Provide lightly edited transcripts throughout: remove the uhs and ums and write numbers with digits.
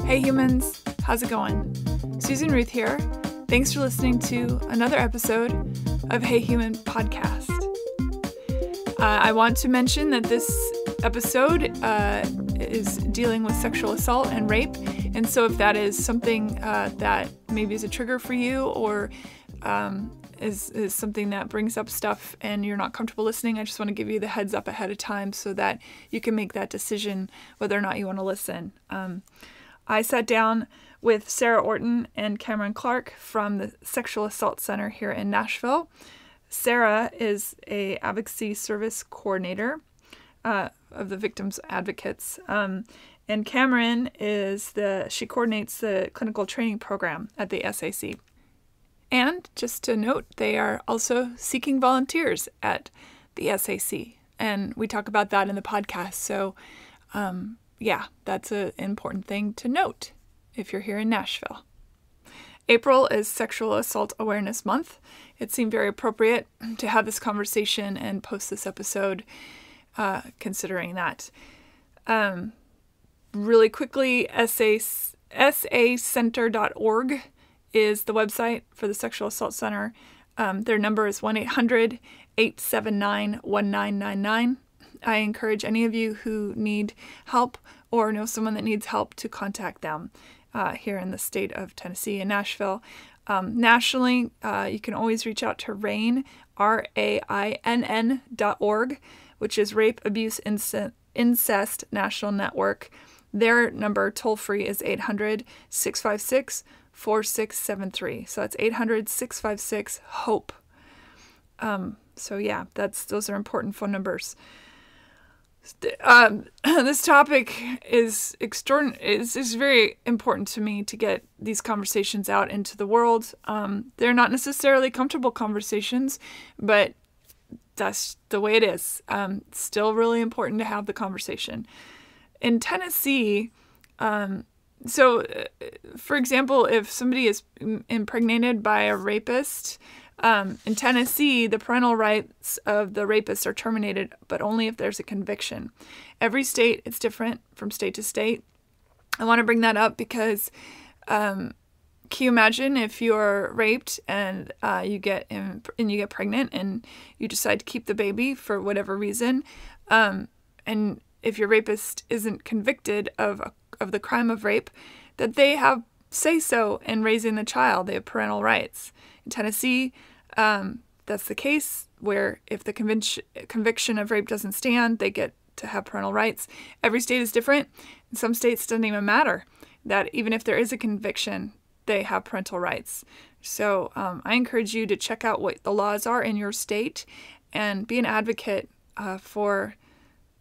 Hey humans, how's it going? Susan Ruth here. Thanks for listening to another episode of Hey Human Podcast. I want to mention that this episode is dealing with sexual assault and rape, and so if that is something that maybe is a trigger for you or is something that brings up stuff and you're not comfortable listening, I just want to give you the heads up ahead of time so that you can make that decision whether or not you want to listen. I sat down with Sarah Orton and Cameron Clark from the Sexual Assault Center here in Nashville. Sarah is a advocacy service coordinator of the victims' advocates, and Cameron she coordinates the clinical training program at the SAC. And just to note, they are also seeking volunteers at the SAC, and we talk about that in the podcast. So, that's an important thing to note if you're here in Nashville. April is Sexual Assault Awareness Month. It seemed very appropriate to have this conversation and post this episode considering that. Really quickly, sacenter.org is the website for the Sexual Assault Center. Their number is 1-800-879-1999. I encourage any of you who need help or know someone that needs help to contact them here in the state of Tennessee and Nashville. Nationally, you can always reach out to RAINN, RAINN.org, which is Rape, Abuse, Incest National Network. Their number toll-free is 800-656-4673. So that's 800-656-HOPE. Those are important phone numbers. This topic is very important to me to get these conversations out into the world. They're not necessarily comfortable conversations, but that's the way it is. Still really important to have the conversation. In Tennessee, for example, if somebody is impregnated by a rapist, in Tennessee, the parental rights of the rapist are terminated, but only if there's a conviction. Every state, it's different from state to state. I want to bring that up because can you imagine if you're raped and you get pregnant and you decide to keep the baby for whatever reason, and if your rapist isn't convicted of the crime of rape, that they have say-so in raising the child. They have parental rights. In Tennessee, that's the case where if the conviction of rape doesn't stand, they get to have parental rights. Every state is different. In some states, it doesn't even matter that even if there is a conviction, they have parental rights. So I encourage you to check out what the laws are in your state and be an advocate for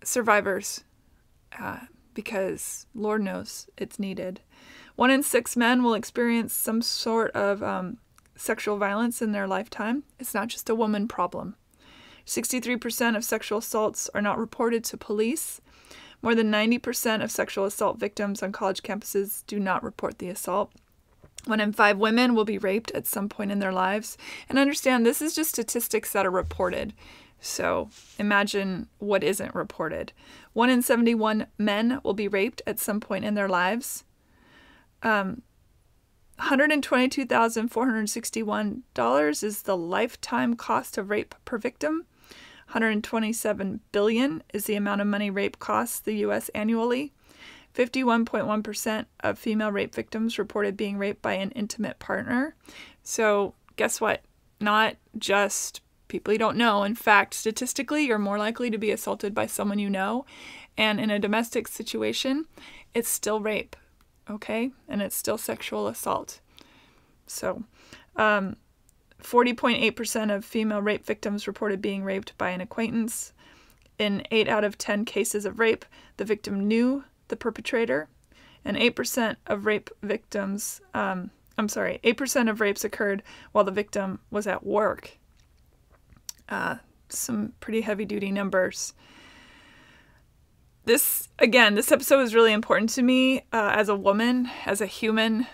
survivors because Lord knows it's needed. 1 in 6 men will experience some sort of sexual violence in their lifetime. It's not just a woman problem. 63% of sexual assaults are not reported to police. More than 90% of sexual assault victims on college campuses do not report the assault. 1 in 5 women will be raped at some point in their lives. And understand, this is just statistics that are reported. So imagine what isn't reported. 1 in 71 men will be raped at some point in their lives. $122,461 is the lifetime cost of rape per victim. $127 billion is the amount of money rape costs the U.S. annually. 51.1% of female rape victims reported being raped by an intimate partner. So guess what? Not just people you don't know. In fact, statistically, you're more likely to be assaulted by someone you know. And in a domestic situation, it's still rape. Okay? And it's still sexual assault. So, 40.8% of female rape victims reported being raped by an acquaintance. In 8 out of 10 cases of rape, the victim knew the perpetrator. And 8% of 8% of rapes occurred while the victim was at work. Some pretty heavy-duty numbers. This episode is really important to me as a woman, as a human,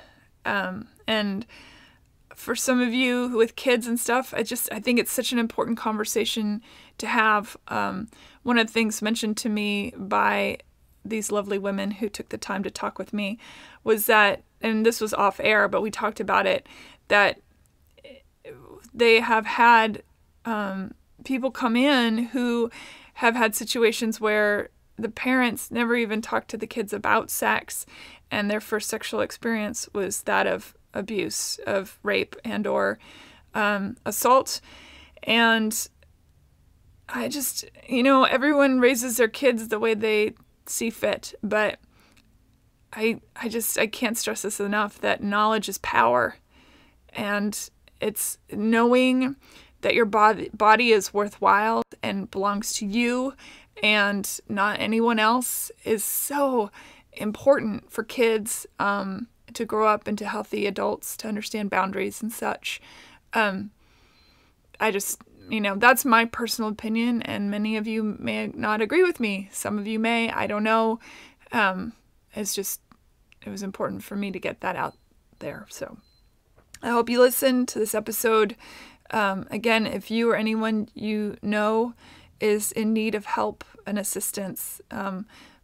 and for some of you with kids and stuff, I think it's such an important conversation to have. One of the things mentioned to me by these lovely women who took the time to talk with me was that, and this was off air, but we talked about it, that they have had people come in who have had situations where the parents never even talked to the kids about sex, and their first sexual experience was that of abuse, of rape and or assault. And I just, everyone raises their kids the way they see fit, but I can't stress this enough, that knowledge is power. And it's knowing that your body is worthwhile and belongs to you and not anyone else is so important for kids to grow up into healthy adults, to understand boundaries and such. I just, that's my personal opinion, and many of you may not agree with me. Some of you may, I don't know. It was important for me to get that out there. So I hope you listen to this episode. Again, if you or anyone you know is in need of help and assistance,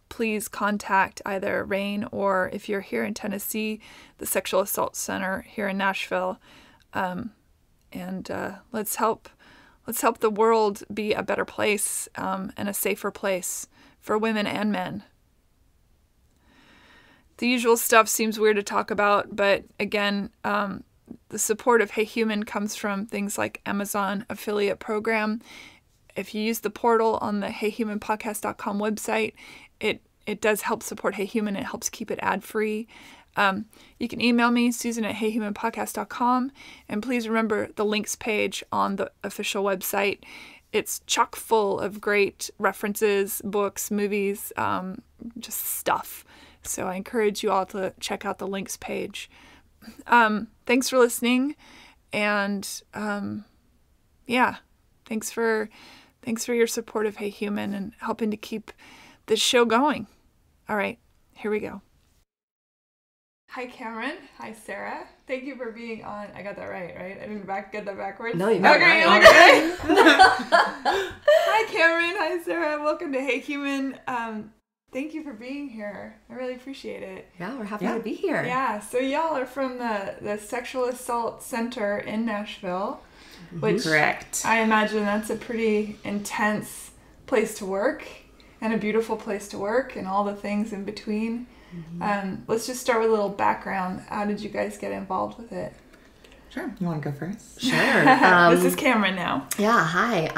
please contact either Rain, or if you're here in Tennessee, the Sexual Assault Center here in Nashville. And let's help the world be a better place and a safer place for women and men. The usual stuff seems weird to talk about, but again, the support of Hey Human comes from things like Amazon affiliate program. If you use the portal on the heyhumanpodcast.com website, it does help support Hey Human. It helps keep it ad-free. You can email me, Susan@heyhumanpodcast.com. And please remember the links page on the official website. It's chock full of great references, books, movies, just stuff. So I encourage you all to check out the links page. Thanks for listening. And thanks for your support of Hey Human and helping to keep this show going. All right, here we go. Hi, Cameron. Hi, Sarah. Thank you for being on. I got that right? I didn't get that backwards? No, you got it right. Okay. Hi, Cameron. Hi, Sarah. Welcome to Hey Human. Thank you for being here. I really appreciate it. Yeah, we're happy to be here. Yeah, so y'all are from the Sexual Assault Center in Nashville, which correct. I imagine that's a pretty intense place to work and a beautiful place to work and all the things in between. Mm-hmm. Let's just start with a little background. How did you guys get involved with it? Sure. You want to go first? Sure. This is Cameron now. Yeah, hi.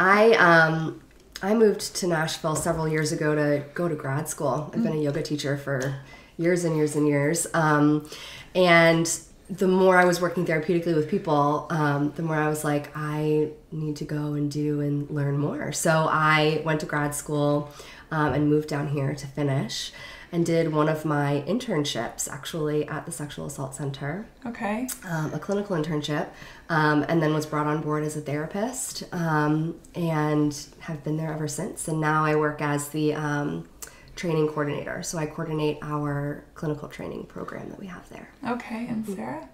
I moved to Nashville several years ago to go to grad school. I've been a yoga teacher for years and years and years. And the more I was working therapeutically with people, the more I was like, I need to go and do and learn more. So I went to grad school and moved down here to finish, and did one of my internships actually at the Sexual Assault Center. Okay. A clinical internship, and then was brought on board as a therapist, and have been there ever since. And now I work as the training coordinator. So I coordinate our clinical training program that we have there. Okay, and Sarah?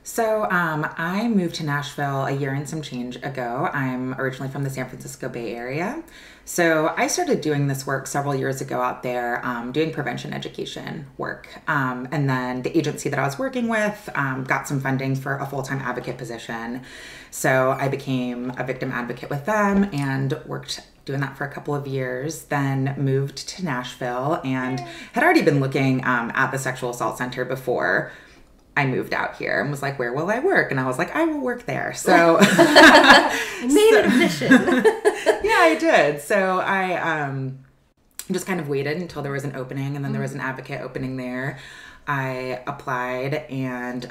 So I moved to Nashville a year and some change ago. I'm originally from the San Francisco Bay Area. So I started doing this work several years ago out there, doing prevention education work. And then the agency that I was working with got some funding for a full-time advocate position. So I became a victim advocate with them and worked doing that for a couple of years, then moved to Nashville and had already been looking at the Sexual Assault Center before I moved out here, and was like, where will I work? And I was like, I will work there. So I made it a mission. Yeah, I did. So I just kind of waited until there was an opening, and then there was an advocate opening there. I applied, and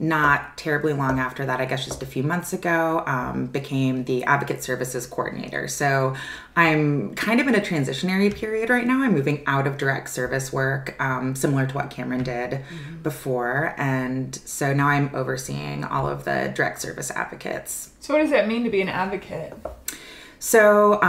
not terribly long after that, I guess just a few months ago, became the advocate services coordinator. So I'm kind of in a transitionary period right now. I'm moving out of direct service work, similar to what Cameron did before. And so now I'm overseeing all of the direct service advocates. So what does that mean to be an advocate? So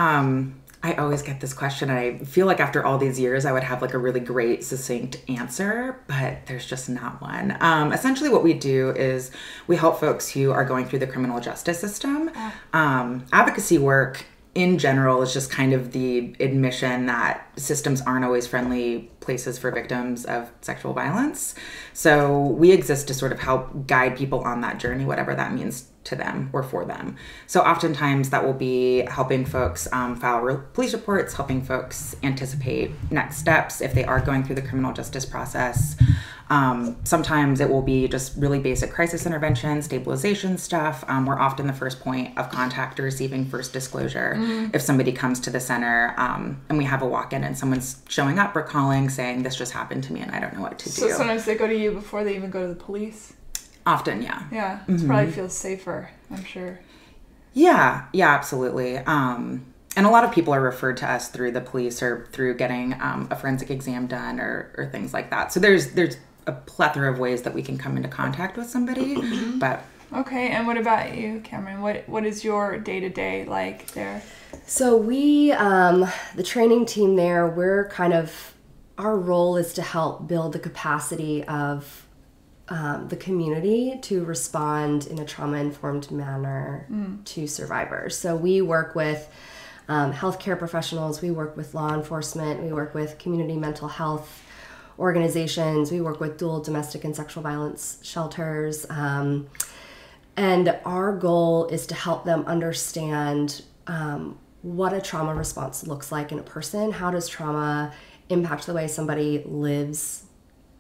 I always get this question. I feel like after all these years, I would have like a really great, succinct answer, but there's just not one. Essentially what we do is we help folks who are going through the criminal justice system. Advocacy work in general is just kind of the admission that systems aren't always friendly places for victims of sexual violence. So we exist to sort of help guide people on that journey, whatever that means to them or for them. So oftentimes that will be helping folks file police reports, helping folks anticipate next steps if they are going through the criminal justice process. Sometimes it will be just really basic crisis intervention, stabilization stuff. We're often the first point of contact to receiving first disclosure. If somebody comes to the center and we have a walk-in and someone's showing up or calling saying, this just happened to me and I don't know what to do. So sometimes they go to you before they even go to the police? Often, yeah. Yeah, it probably feels safer, I'm sure. Yeah, absolutely. And a lot of people are referred to us through the police or through getting a forensic exam done or things like that. So there's a plethora of ways that we can come into contact with somebody. But okay, and what about you, Cameron? What is your day-to-day like there? So we, the training team there, our role is to help build the capacity of the community to respond in a trauma-informed manner to survivors. So we work with healthcare professionals, we work with law enforcement, we work with community mental health organizations, we work with dual domestic and sexual violence shelters, and our goal is to help them understand what a trauma response looks like in a person. How does trauma impact the way somebody lives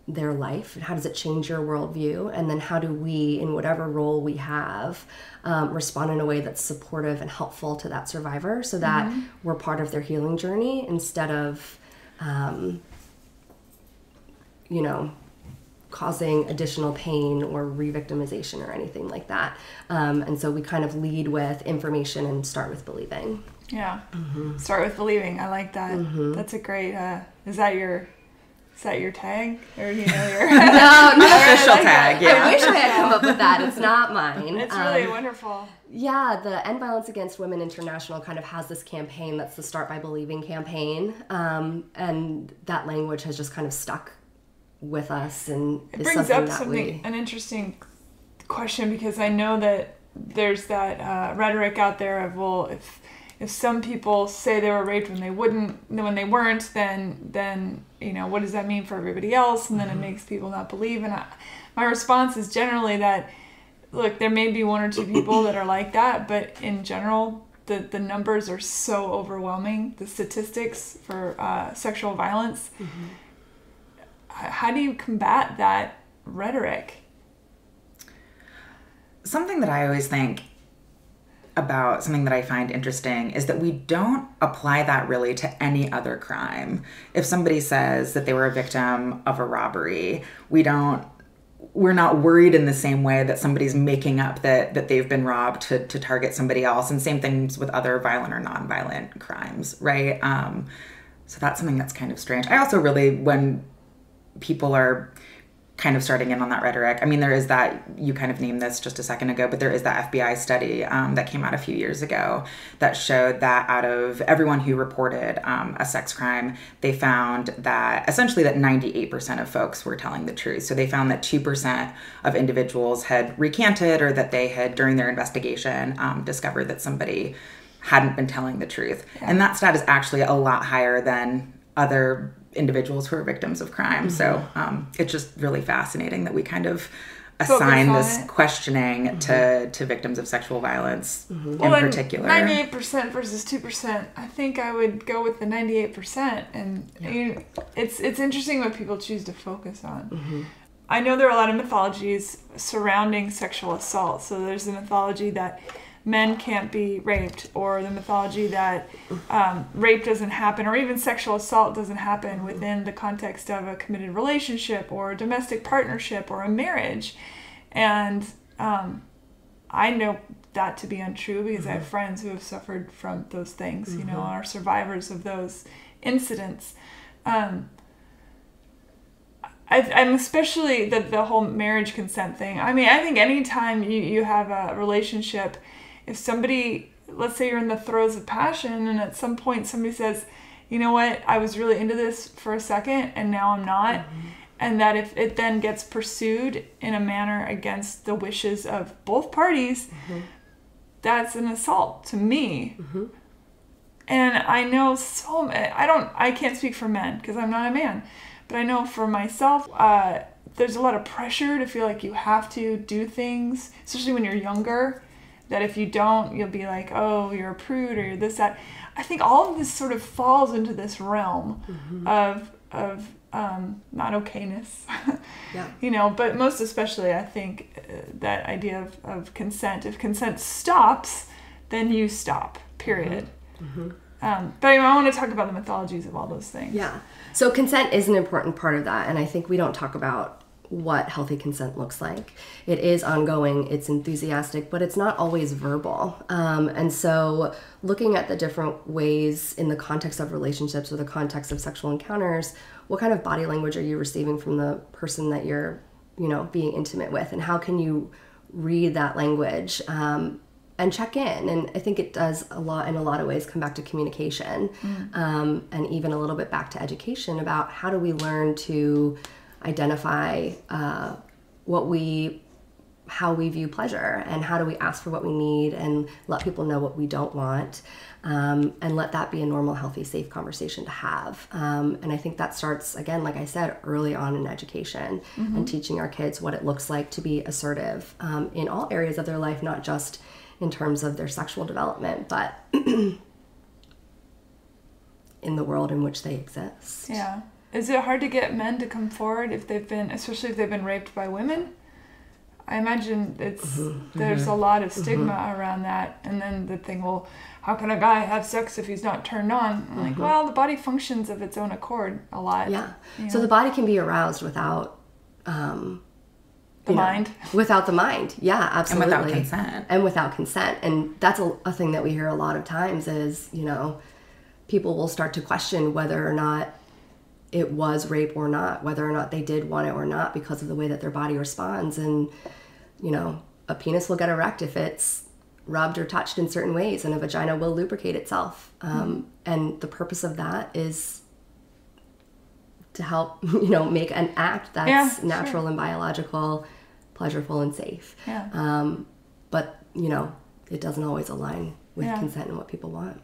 their life? How does it change your worldview? And then how do we, in whatever role we have, respond in a way that's supportive and helpful to that survivor so that we're part of their healing journey instead of, causing additional pain or re-victimization or anything like that. And so we kind of lead with information and start with believing. Yeah. Start with believing. I like that. That's a great, is that your tag? Or your No, official tag, yeah. I wish I had come up with that. It's not mine. It's really wonderful. Yeah, the End Violence Against Women International kind of has this campaign that's the Start by Believing campaign. And that language has just kind of stuck with us, and it brings up an interesting question, because I know that there's that rhetoric out there of, well, if some people say they were raped when they weren't, then what does that mean for everybody else? And then it makes people not believe. And my response is generally that, look, there may be one or two people that are like that, but in general, the numbers are so overwhelming. The statistics for sexual violence. How do you combat that rhetoric? Something that I always think about, something that I find interesting, is that we don't apply that really to any other crime. If somebody says that they were a victim of a robbery, we're not worried in the same way that somebody's making up that they've been robbed to target somebody else. And same things with other violent or non-violent crimes, right? So that's something that's kind of strange. I also really, when people are kind of starting in on that rhetoric, I mean, there is that, you kind of named this just a second ago, but there is that FBI study that came out a few years ago that showed that out of everyone who reported a sex crime, they found that essentially that 98% of folks were telling the truth. So they found that 2% of individuals had recanted, or that they had, during their investigation, discovered that somebody hadn't been telling the truth. Yeah. And that stat is actually a lot higher than other individuals who are victims of crime. So it's just really fascinating that we kind of assign this questioning to victims of sexual violence in particular. 98% versus 2%. I think I would go with the 98%. And it's interesting what people choose to focus on. I know there are a lot of mythologies surrounding sexual assault. So there's the mythology that men can't be raped, or the mythology that rape doesn't happen, or even sexual assault doesn't happen within the context of a committed relationship or a domestic partnership or a marriage. And I know that to be untrue, because I have friends who have suffered from those things, are survivors of those incidents. I'm especially the whole marriage consent thing. I mean, I think anytime you have a relationship, if somebody, let's say you're in the throes of passion, and at some point somebody says, you know what, I was really into this for a second and now I'm not, and that if it then gets pursued in a manner against the wishes of both parties, that's an assault to me. And I know I can't speak for men because I'm not a man, but I know for myself, there's a lot of pressure to feel like you have to do things, especially when you're younger, that if you don't, you'll be like, oh, you're a prude or you're this, that. I think all of this sort of falls into this realm of not okayness, but most especially, I think that idea of consent. If consent stops, then you stop, period. But I want to talk about the mythologies of all those things. Yeah. So consent is an important part of that. And I think we don't talk about what healthy consent looks like. It is ongoing, it's enthusiastic, but it's not always verbal. And so looking at the different ways in the context of relationships or the context of sexual encounters, what kind of body language are you receiving from the person that you're, being intimate with? And how can you read that language and check in? And I think it does in a lot of ways come back to communication and even a little bit back to education about how do we learn to identify how we view pleasure, and how do we ask for what we need and let people know what we don't want, and let that be a normal, healthy, safe conversation to have. And I think that starts, again, like I said, early on in education and teaching our kids what it looks like to be assertive in all areas of their life, not just in terms of their sexual development, but in the world in which they exist. Yeah. Is it hard to get men to come forward especially if they've been raped by women? I imagine there's a lot of stigma around that. And then the thing, well, how can a guy have sex if he's not turned on? I'm like, well, the body functions of its own accord a lot. Yeah. So the body can be aroused without the mind. Without the mind. Yeah, absolutely. And without consent. And that's a thing that we hear a lot of times is, people will start to question whether or not it was rape or not, whether or not they did want it or not because of the way that their body responds. And, a penis will get erect if it's rubbed or touched in certain ways, and a vagina will lubricate itself. And the purpose of that is to help, make an act that's natural and biological, pleasurable and safe. Yeah. But, it doesn't always align with consent and what people want.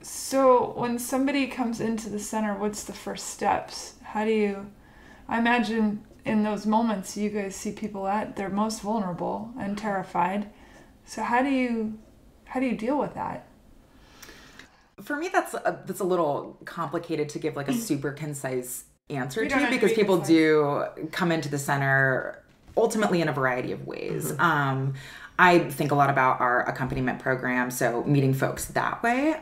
So when somebody comes into the center, what's the first steps? I imagine in those moments you guys see people at their most vulnerable and terrified. So how do you deal with that? For me, that's a little complicated to give like a super concise answer to, because people concise. do come into the center ultimately in a variety of ways. I think a lot about our accompaniment program, so meeting folks that way.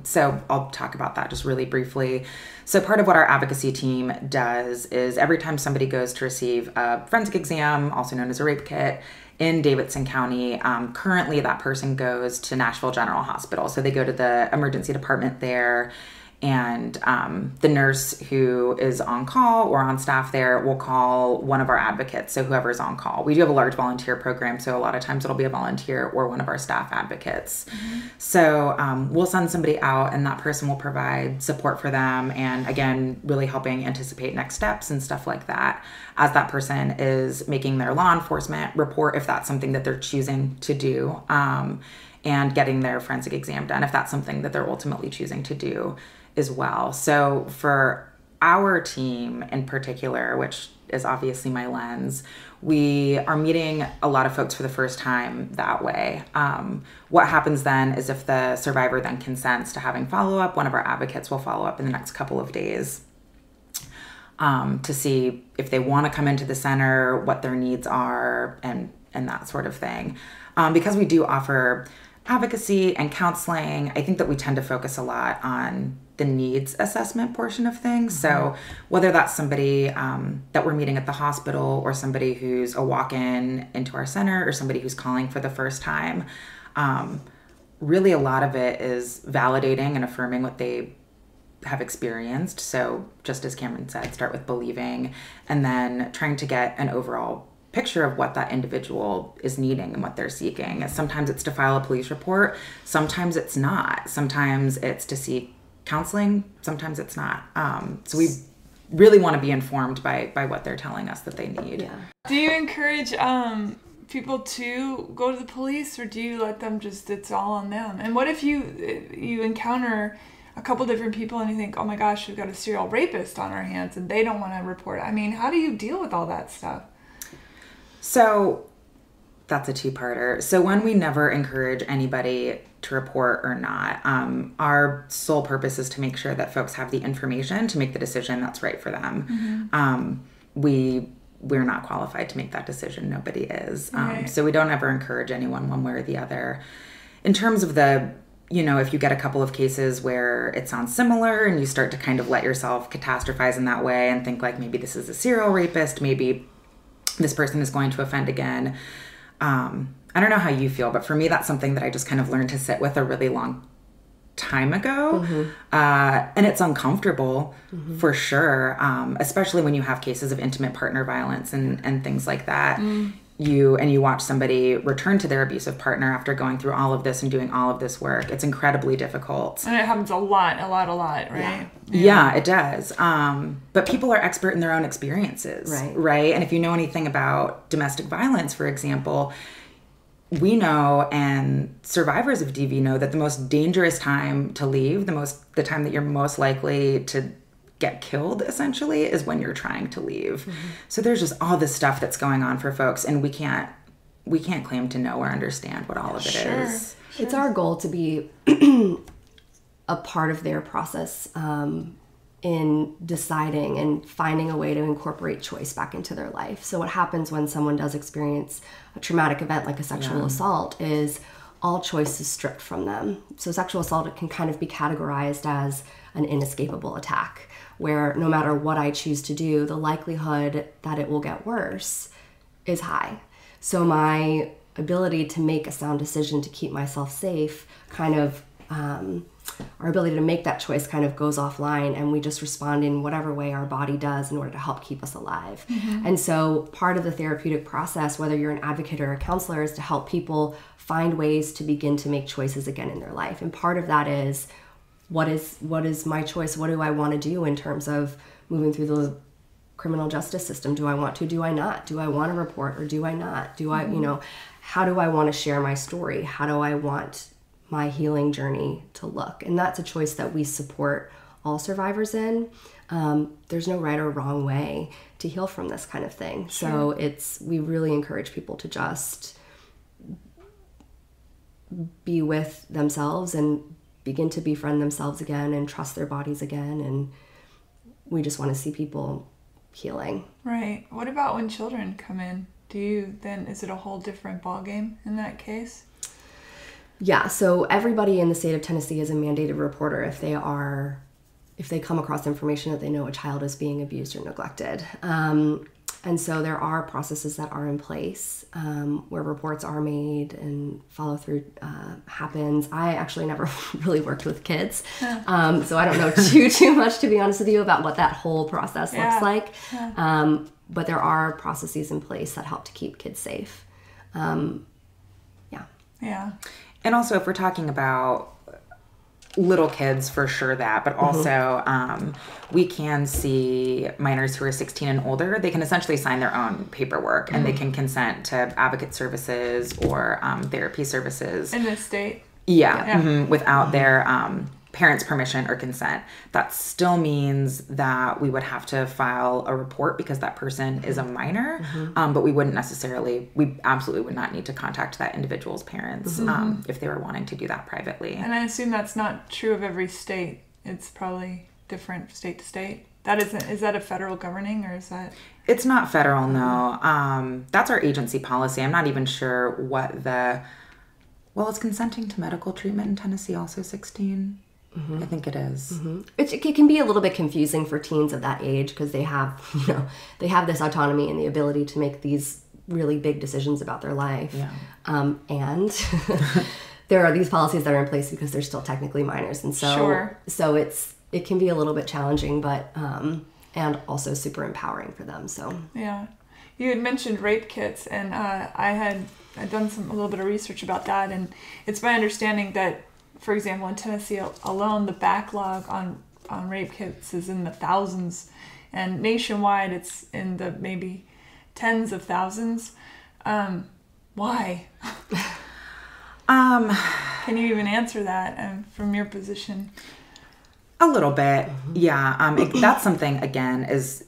So I'll talk about that just really briefly. So part of what our advocacy team does is every time somebody goes to receive a forensic exam, also known as a rape kit, in Davidson County, currently that person goes to Nashville General Hospital. So they go to the emergency department there, and the nurse who is on call or on staff there will call one of our advocates, so whoever's on call. We do have a large volunteer program, so a lot of times it'll be a volunteer or one of our staff advocates. So we'll send somebody out, and that person will provide support for them, and again, really helping anticipate next steps and stuff like that as that person is making their law enforcement report, if that's something that they're choosing to do, and getting their forensic exam done, if that's something that they're ultimately choosing to do as well. So for our team in particular, which is obviously my lens, we are meeting a lot of folks for the first time that way. What happens then is if the survivor then consents to having follow-up, one of our advocates will follow up in the next couple of days to see if they want to come into the center, what their needs are, and that sort of thing. Because we do offer advocacy and counseling, I think that we tend to focus a lot on the needs assessment portion of things. So whether that's somebody that we're meeting at the hospital, or somebody who's a walk-in into our center, or somebody who's calling for the first time, really a lot of it is validating and affirming what they have experienced. So just as Cameron said, start with believing, and then trying to get an overall picture of what that individual is needing and what they're seeking. Sometimes it's to file a police report. Sometimes it's not. Sometimes it's to seek counseling. Sometimes it's not. So we really want to be informed by what they're telling us that they need. Yeah. Do you encourage people to go to the police, or do you let them just, it's all on them? And what if you encounter a couple different people and you think, oh my gosh, we've got a serial rapist on our hands and they don't want to report it? I mean, how do you deal with all that stuff? So that's a two-parter. So one, we never encourage anybody to report or not. Our sole purpose is to make sure that folks have the information to make the decision that's right for them. We're not qualified to make that decision. Nobody is. Right. So we don't ever encourage anyone one way or the other. In terms of the, if you get a couple of cases where it sounds similar and you start to kind of let yourself catastrophize in that way and think like maybe this is a serial rapist, maybe this person is going to offend again. I don't know how you feel, but for me, that's something that I just kind of learned to sit with a really long time ago. And it's uncomfortable for sure. Especially when you have cases of intimate partner violence and things like that. You watch somebody return to their abusive partner after going through all of this and doing all of this work. It's incredibly difficult. And it happens a lot, right? Yeah, it does. But people are expert in their own experiences, right? And if you know anything about domestic violence, for example, we know, and survivors of DV know, that the most dangerous time to leave, the time that you're most likely to get killed, essentially, is when you're trying to leave. So there's just all this stuff that's going on for folks, and we can't claim to know or understand what all of it is. It's our goal to be a part of their process in deciding and finding a way to incorporate choice back into their life. So what happens when someone does experience a traumatic event like a sexual assault is all choice is stripped from them. So sexual assault can kind of be categorized as an inescapable attack, where no matter what I choose to do, the likelihood that it will get worse is high. So my ability to make a sound decision to keep myself safe our ability to make that choice kind of goes offline, and we just respond in whatever way our body does in order to help keep us alive. And so part of the therapeutic process, whether you're an advocate or a counselor, is to help people find ways to begin to make choices again in their life. And part of that is, what is my choice? What do I want to do in terms of moving through the criminal justice system? Do I want to? Do I not? Do I want to report or do I not? Do I, how do I want to share my story? How do I want my healing journey to look? And that's a choice that we support all survivors in. There's no right or wrong way to heal from this kind of thing. So we really encourage people to just be with themselves and begin to befriend themselves again and trust their bodies again. And we just want to see people healing. Right. What about when children come in? Is it a whole different ballgame in that case? Yeah, so everybody in the state of Tennessee is a mandated reporter if they come across information that they know a child is being abused or neglected. And so there are processes that are in place where reports are made and follow through happens. I actually never really worked with kids, so I don't know too much, to be honest with you, about what that whole process looks like. But there are processes in place that help to keep kids safe. Yeah. And also, if we're talking about little kids, for sure that, but also we can see minors who are 16 and older. They can essentially sign their own paperwork and they can consent to advocate services or therapy services. In this state? Without their parents' permission or consent. That still means that we would have to file a report because that person is a minor, but we absolutely would not need to contact that individual's parents if they were wanting to do that privately. And I assume that's not true of every state. It's probably different state to state. Is that a federal governing, or is that? It's not federal, no. That's our agency policy. I'm not even sure what is consenting to medical treatment in Tennessee also 16? I think it is. It can be a little bit confusing for teens of that age because they have this autonomy and the ability to make these really big decisions about their life. And there are these policies that are in place because they're still technically minors, and so it can be a little bit challenging, but and also super empowering for them. So you had mentioned rape kits, and I'd done a little bit of research about that, and it's my understanding that, for example, in Tennessee alone, the backlog on rape kits is in the thousands, and nationwide it's in the maybe tens of thousands. Why? Can you even answer that from your position? A little bit, yeah. That's something, again, as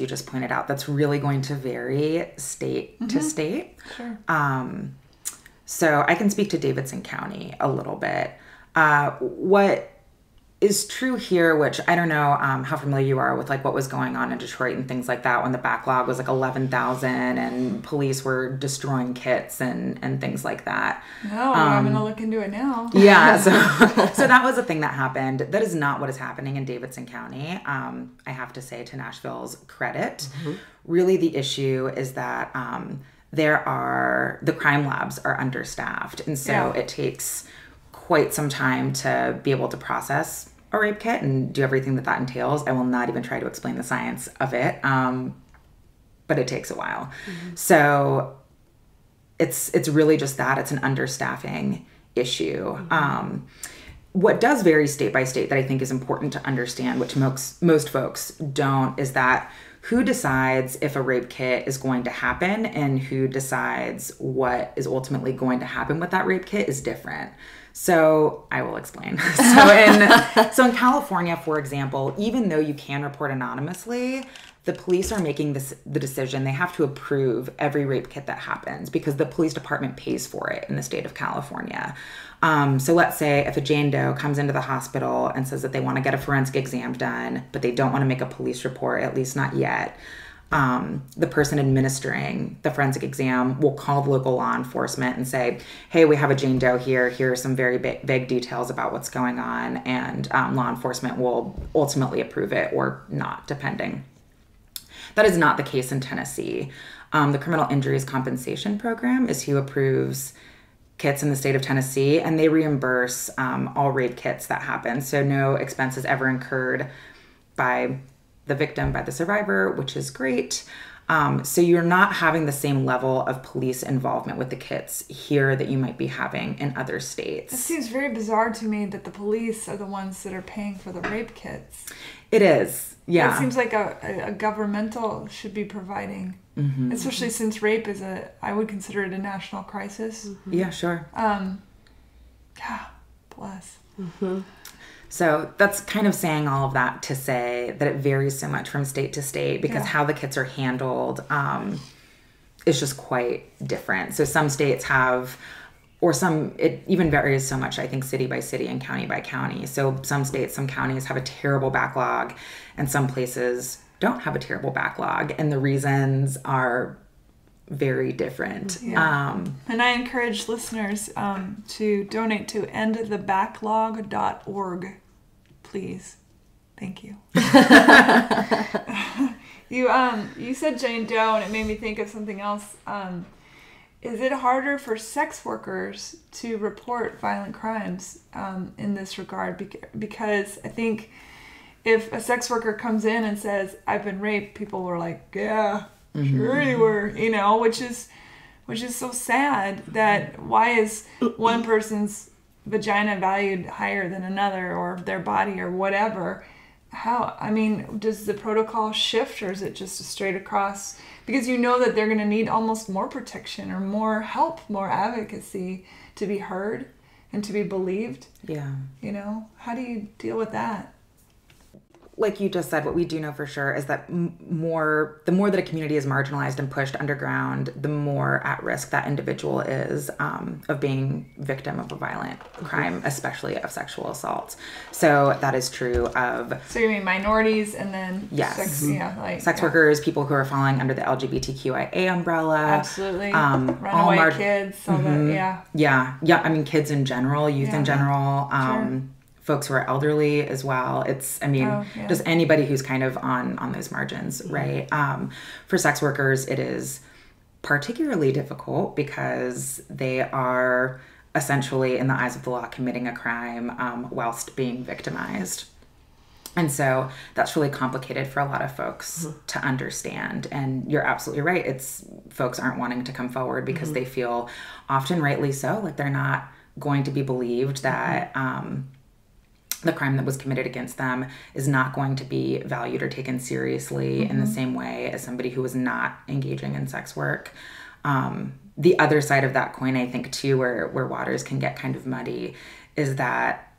you just pointed out, that's really going to vary state to state. Sure. So I can speak to Davidson County a little bit. What is true here, which I don't know how familiar you are with like what was going on in Detroit and things like that when the backlog was like 11,000 and police were destroying kits and things like that. No, I'm going to look into it now. Yeah, so that was a thing that happened. That is not what is happening in Davidson County. I have to say, to Nashville's credit, really the issue is that the crime labs are understaffed, and so it takes quite some time to be able to process a rape kit and do everything that entails. I will not even try to explain the science of it, but it takes a while. So it's really just that. It's an understaffing issue. What does vary state by state that I think is important to understand, which most folks don't, is that who decides if a rape kit is going to happen and who decides what is ultimately going to happen with that rape kit is different. So I will explain. So in California, for example, even though you can report anonymously, the police are making the decision. They have to approve every rape kit that happens because the police department pays for it in the state of California. So let's say if a Jane Doe comes into the hospital and says that they want to get a forensic exam done, but they don't want to make a police report, at least not yet, the person administering the forensic exam will call the local law enforcement and say, hey, we have a Jane Doe here. Here are some very vague details about what's going on. And law enforcement will ultimately approve it or not, depending. That is not the case in Tennessee. The Criminal Injuries Compensation Program is who approves kits in the state of Tennessee, and they reimburse all rape kits that happen. So no expenses ever incurred by the victim, by the survivor, which is great. So you're not having the same level of police involvement with the kits here that you might be having in other states. It seems very bizarre to me that the police are the ones that are paying for the rape kits. It is, yeah. It seems like a governmental should be providing, especially since rape is I would consider it a national crisis. Yeah, sure. Bless. So that's kind of saying all of that to say that it varies so much from state to state because how the kits are handled is just quite different. So some states have, it even varies so much, I think, city by city and county by county. So some states, some counties have a terrible backlog and some places don't have a terrible backlog. And the reasons are very different. Yeah. And I encourage listeners to donate to endthebacklog.org, please. Thank you. You said Jane Doe, and it made me think of something else. Is it harder for sex workers to report violent crimes in this regard? Because I think if a sex worker comes in and says, I've been raped, people were like, yeah, sure you were, which is so sad. That why is one person's vagina valued higher than another, or their body, or whatever? Does the protocol shift, or is it just a straight across? Because that they're going to need almost more protection or more help, more advocacy to be heard and to be believed. Yeah. How do you deal with that? Like you just said, what we do know for sure is that the more that a community is marginalized and pushed underground, the more at risk that individual is of being victim of a violent crime, especially of sexual assault. So that is true of... So you mean minorities and then... Yes. Sex workers, people who are falling under the LGBTQIA umbrella. Absolutely. Runaway kids. So Yeah. Kids in general, youth in general. Sure. Folks who are elderly as well. It's, just anybody who's kind of on those margins, right? For sex workers, it is particularly difficult because they are essentially, in the eyes of the law, committing a crime whilst being victimized. And so that's really complicated for a lot of folks to understand. And you're absolutely right. Folks aren't wanting to come forward because they feel, often rightly so, like they're not going to be believed, that the crime that was committed against them is not going to be valued or taken seriously in the same way as somebody who was not engaging in sex work. the other side of that coin, I think, too, where waters can get kind of muddy, is that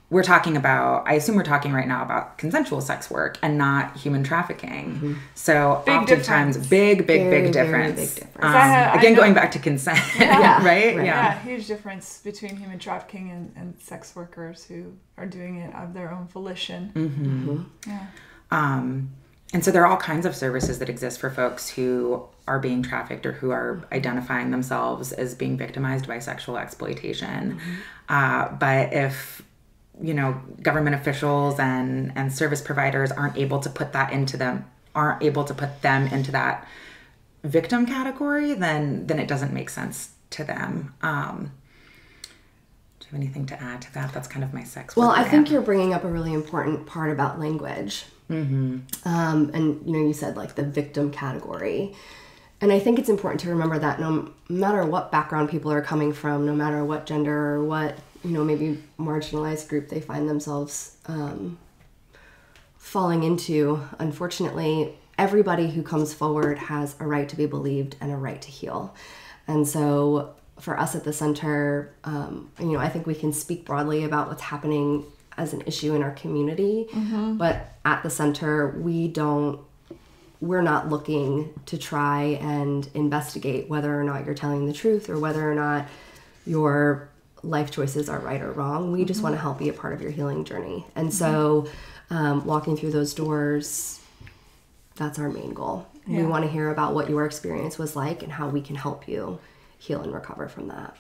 we're talking about, I assume we're talking right now about consensual sex work and not human trafficking. So Big oftentimes, difference. big Very difference. big difference. Again, going back to consent, Yeah. right? Yeah, huge difference between human trafficking and sex workers who are doing it of their own volition. Yeah. And so there are all kinds of services that exist for folks who are being trafficked or who are identifying themselves as being victimized by sexual exploitation. But if, you know, government officials and service providers aren't able to put them into that victim category, then it doesn't make sense to them. Do you have anything to add to that? That's kind of my sex work. Well, I think you're bringing up a really important part about language. And, you know, you said like the victim category. And I think it's important to remember that no matter what background people are coming from, no matter what gender or what, you know, maybe marginalized group they find themselves falling into, unfortunately, everybody who comes forward has a right to be believed and a right to heal. And so for us at the center, you know, I think we can speak broadly about what's happening as an issue in our community, but at the center, we're not looking to try and investigate whether or not you're telling the truth or whether or not your life choices are right or wrong. We just want to help be a part of your healing journey. And so walking through those doors, that's our main goal. We want to hear about what your experience was like and how we can help you heal and recover from that.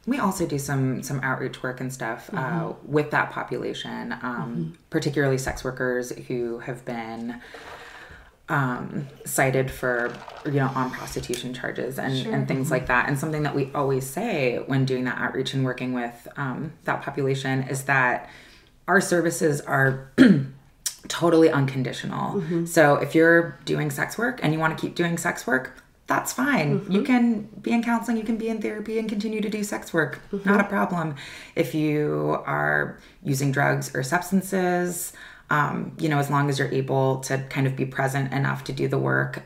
We also do some outreach work and stuff with that population, particularly sex workers who have been cited for, you know, on prostitution charges and things like that. And something that we always say when doing that outreach and working with that population is that our services are totally unconditional. So if you're doing sex work and you want to keep doing sex work, that's fine. You can be in counseling, you can be in therapy and continue to do sex work. Not a problem. If you are using drugs or substances, you know, as long as you're able to kind of be present enough to do the work,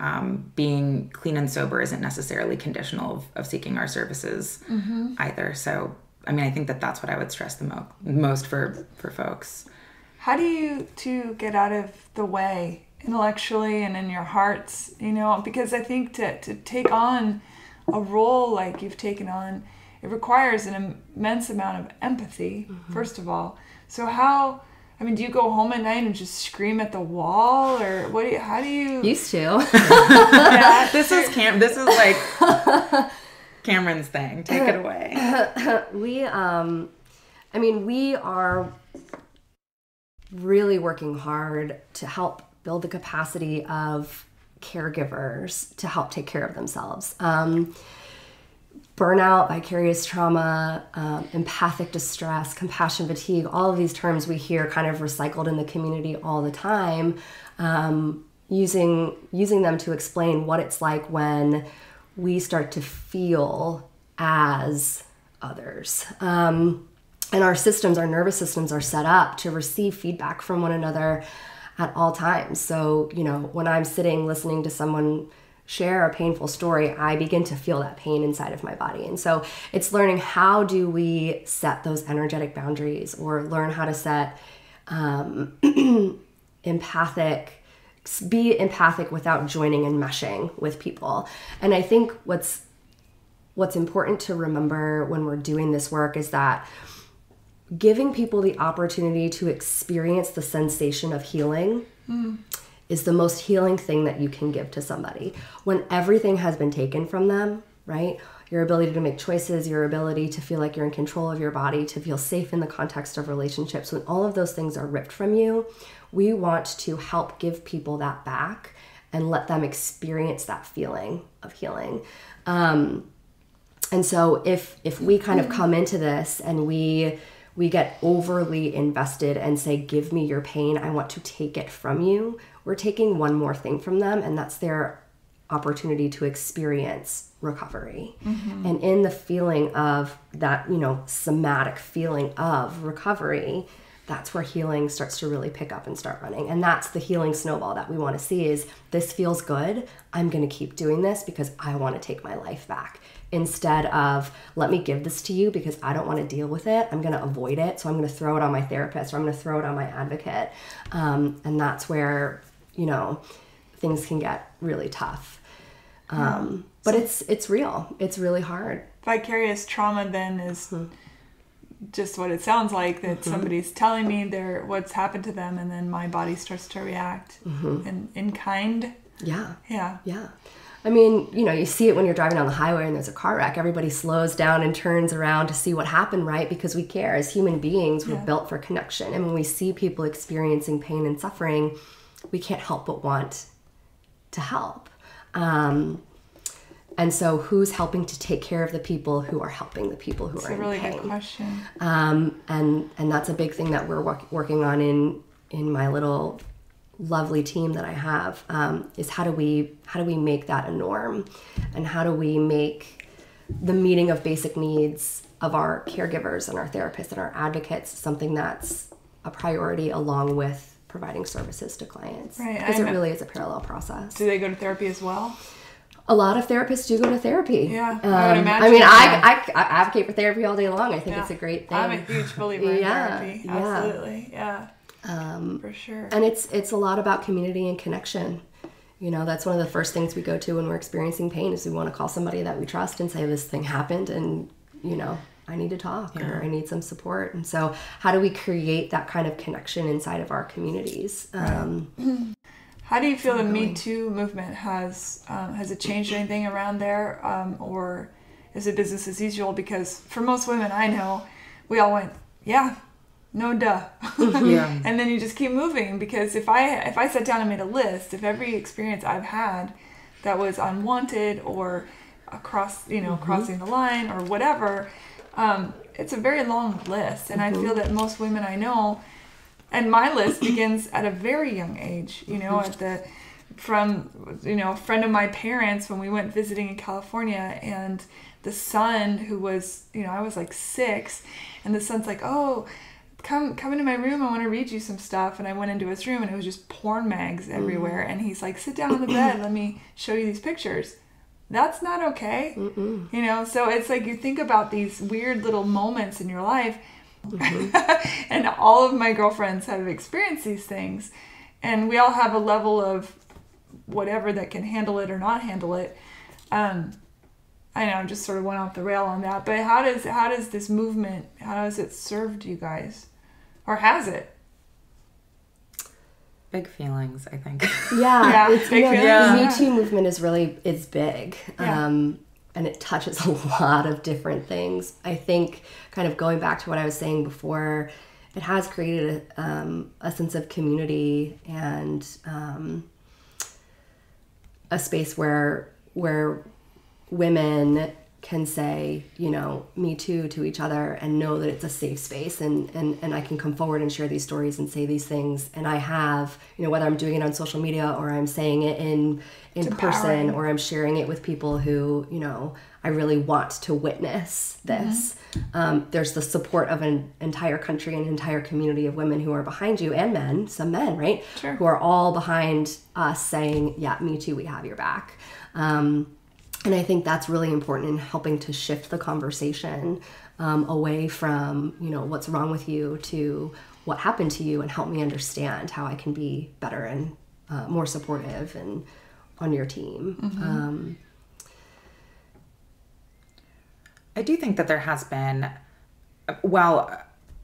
being clean and sober isn't necessarily conditional of seeking our services either. So, I mean, I think that's what I would stress the most for folks. How do you two get out of the way intellectually and in your hearts, you know, because I think to take on a role like you've taken on, it requires an immense amount of empathy, first of all. So do you go home at night and just scream at the wall, or how do you? Used to. Yeah, this is like Cameron's thing. Take it away. We are really working hard to help build the capacity of caregivers to help take care of themselves. Burnout, vicarious trauma, empathic distress, compassion fatigue, all of these terms we hear kind of recycled in the community all the time, using them to explain what it's like when we start to feel as others. And our nervous systems are set up to receive feedback from one another at all times. So, you know, when I'm sitting listening to someone share a painful story, I begin to feel that pain inside of my body. And so it's learning, how do we set those energetic boundaries, or learn how to set be empathic without joining and meshing with people. And I think what's important to remember when we're doing this work is that giving people the opportunity to experience the sensation of healing is the most healing thing that you can give to somebody. When everything has been taken from them, right? Your ability to make choices, your ability to feel like you're in control of your body, to feel safe in the context of relationships, when all of those things are ripped from you, we want to help give people that back and let them experience that feeling of healing. And so if we kind of come into this and we get overly invested and say, give me your pain, I want to take it from you, we're taking one more thing from them, and that's their opportunity to experience recovery. And in the feeling of that, you know, somatic feeling of recovery, that's where healing starts to really pick up and start running. And that's the healing snowball that we want to see is, this feels good. I'm going to keep doing this because I want to take my life back. Instead of, let me give this to you because I don't want to deal with it. I'm going to avoid it. So I'm going to throw it on my therapist, or I'm going to throw it on my advocate. And that's where, you know, things can get really tough. But it's real. It's really hard. Vicarious trauma then is just what it sounds like, that somebody's telling me what's happened to them, and then my body starts to react in kind. Yeah. Yeah. Yeah. I mean, you know, you see it when you're driving down the highway and there's a car wreck. Everybody slows down and turns around to see what happened, right? Because we care. As human beings, we're built for connection. And when we see people experiencing pain and suffering, we can't help but want to help. And so who's helping to take care of the people who are helping the people who are in pain? That's a really good question. And that's a big thing that we're working on in my little lovely team that I have, is how do we make that a norm, and how do we make the meeting of basic needs of our caregivers and our therapists and our advocates something that's a priority, along with providing services to clients. Right. Because it really is a parallel process. Do they go to therapy as well? A lot of therapists do go to therapy. Yeah, I would imagine. I mean, I advocate for therapy all day long. I think it's a great thing. I'm a huge believer in therapy. Absolutely. Yeah. For sure. And it's a lot about community and connection. You know, that's one of the first things we go to when we're experiencing pain, is we want to call somebody that we trust and say, this thing happened, and, you know, I need to talk, or I need some support. And so how do we create that kind of connection inside of our communities? How do you feel the Me Too movement has it changed anything around there, or is it business as usual? Because for most women I know, we all went, no duh, and then you just keep moving. Because if I sat down and made a list of every experience I've had that was unwanted or crossing the line or whatever, it's a very long list, and I feel that most women I know. And my list begins at a very young age, you know, from a friend of my parents when we went visiting in California, and the son who was, I was like 6, and the son's like, oh, come into my room, I want to read you some stuff. And I went into his room, and it was just porn mags everywhere. And he's like, sit down on the bed, let me show you these pictures. That's not okay. So it's like, you think about these weird little moments in your life. And all of my girlfriends have experienced these things, and we all have a level of whatever that can handle it or not handle it. I know I just sort of went off the rail on that, but how does this movement, how has it served you guys, or has it? Big feelings, I think. The Me Too movement is big. And it touches a lot of different things. I think, kind of going back to what I was saying before, it has created a sense of community and a space where women can say, me too to each other, and know that it's a safe space, and I can come forward and share these stories and say these things. And I have, whether I'm doing it on social media, or I'm saying it in person, or I'm sharing it with people who, I really want to witness this. There's the support of an entire country, an entire community of women who are behind you, and some men, right? Sure. Who are all behind us saying, yeah, me too, we have your back. And I think that's really important in helping to shift the conversation away from, what's wrong with you, to what happened to you, and help me understand how I can be better and more supportive and on your team. I do think that there has been,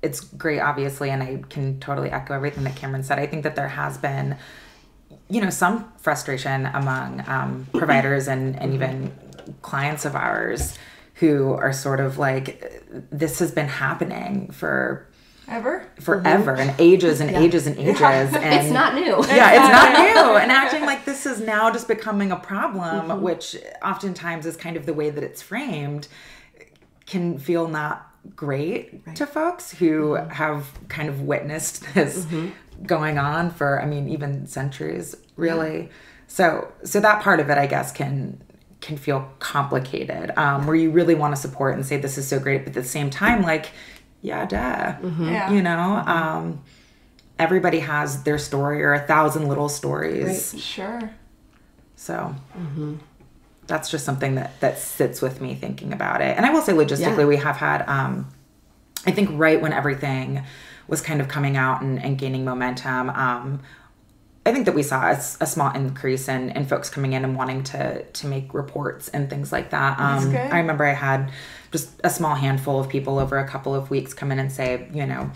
it's great, obviously, and I can totally echo everything that Cameron said. I think that there has been, some frustration among providers and even clients of ours who are sort of like, this has been happening forever and ages and ages and ages. And it's not new. It's not new. And acting like this is now just becoming a problem, which oftentimes is kind of the way that it's framed, can feel not great to folks who have kind of witnessed this going on for, even centuries, really. So that part of it, I guess, can feel complicated, where you really want to support and say, this is so great. But at the same time, like, yeah, duh. Yeah. You know, everybody has their story or 1,000 little stories. Right. Sure. So that's just something that sits with me thinking about it. And I will say logistically, we have had, I think right when everything was kind of coming out and gaining momentum, I think that we saw a small increase in folks coming in and wanting to make reports and things like that. That's good. I remember I had just a small handful of people over a couple of weeks come in and say, you know,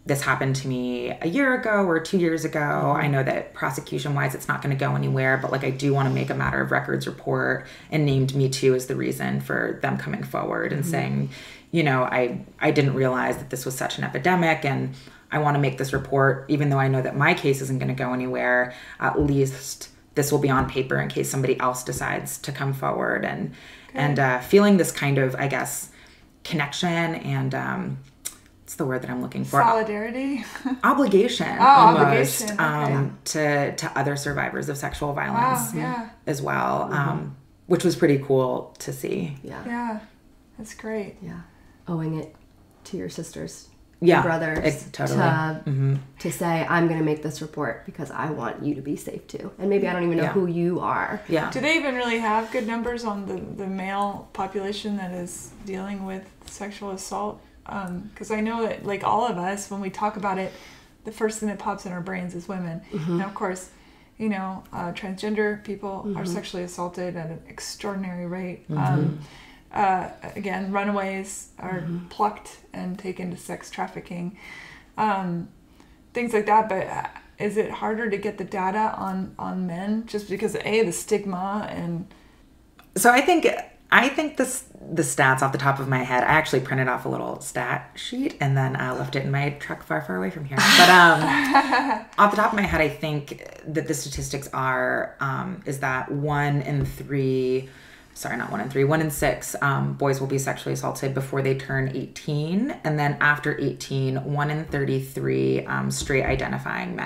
this happened to me a year ago or 2 years ago. I know that prosecution wise, it's not going to go anywhere, but like I do want to make a matter of records report, and named me too as the reason for them coming forward and saying, you know, I didn't realize that this was such an epidemic, and I want to make this report, even though I know that my case isn't going to go anywhere. At least this will be on paper in case somebody else decides to come forward, and feeling this kind of, I guess, connection and what's the word that I'm looking for? Solidarity. Obligation. Almost, obligation. To other survivors of sexual violence as well, which was pretty cool to see. Yeah. That's great. Yeah. Owing it to your sisters. Yeah, brothers totally. To say, I'm going to make this report because I want you to be safe too. And maybe I don't even know who you are. Yeah. Do they even really have good numbers on the male population that is dealing with sexual assault? Because I know that, like, all of us, when we talk about it, the first thing that pops in our brains is women. And of course, you know, transgender people are sexually assaulted at an extraordinary rate. Again, runaways are plucked and taken to sex trafficking, things like that. But is it harder to get the data on men just because the stigma and? So I think the stats off the top of my head, I actually printed off a little stat sheet and then I left it in my truck far away from here. But off the top of my head, I think that the statistics are is that 1 in 6 boys will be sexually assaulted before they turn 18. And then after 18, 1 in 33 straight identifying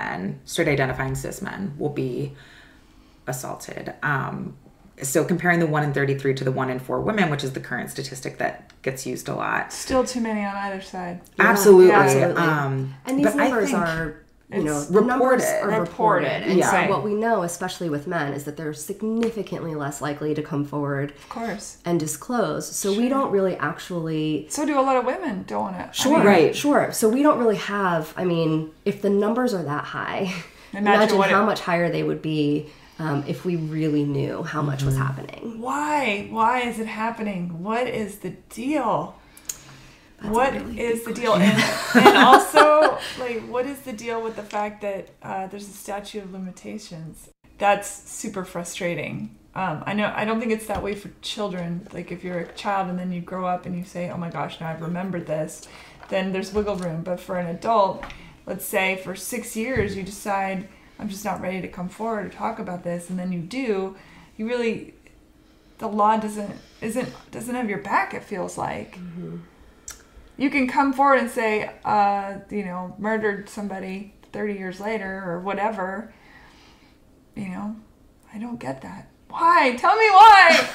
cis men will be assaulted. So comparing the 1 in 33 to the 1 in 4 women, which is the current statistic that gets used a lot. Still too many on either side. Absolutely. Yeah, absolutely. And these numbers are... You know, the numbers are reported. And so what we know, especially with men, is that they're significantly less likely to come forward. Of course. And disclose. So we don't really actually... So do a lot of women, don't it? Sure. Sure. So we don't really have... I mean, if the numbers are that high, imagine how much higher they would be if we really knew how much was happening. Why? Why is it happening? What is the deal? What is the deal? And also, like, what is the deal with the fact that there's a statute of limitations? That's super frustrating. I don't think it's that way for children. Like, if you're a child and then you grow up and you say, oh my gosh, now I've remembered this, then there's wiggle room. But for an adult, let's say for 6 years you decide, I'm just not ready to come forward to talk about this, and then you do, you really, the law doesn't have your back, it feels like. You can come forward and say, murdered somebody 30 years later or whatever. You know, I don't get that. Why? Tell me why.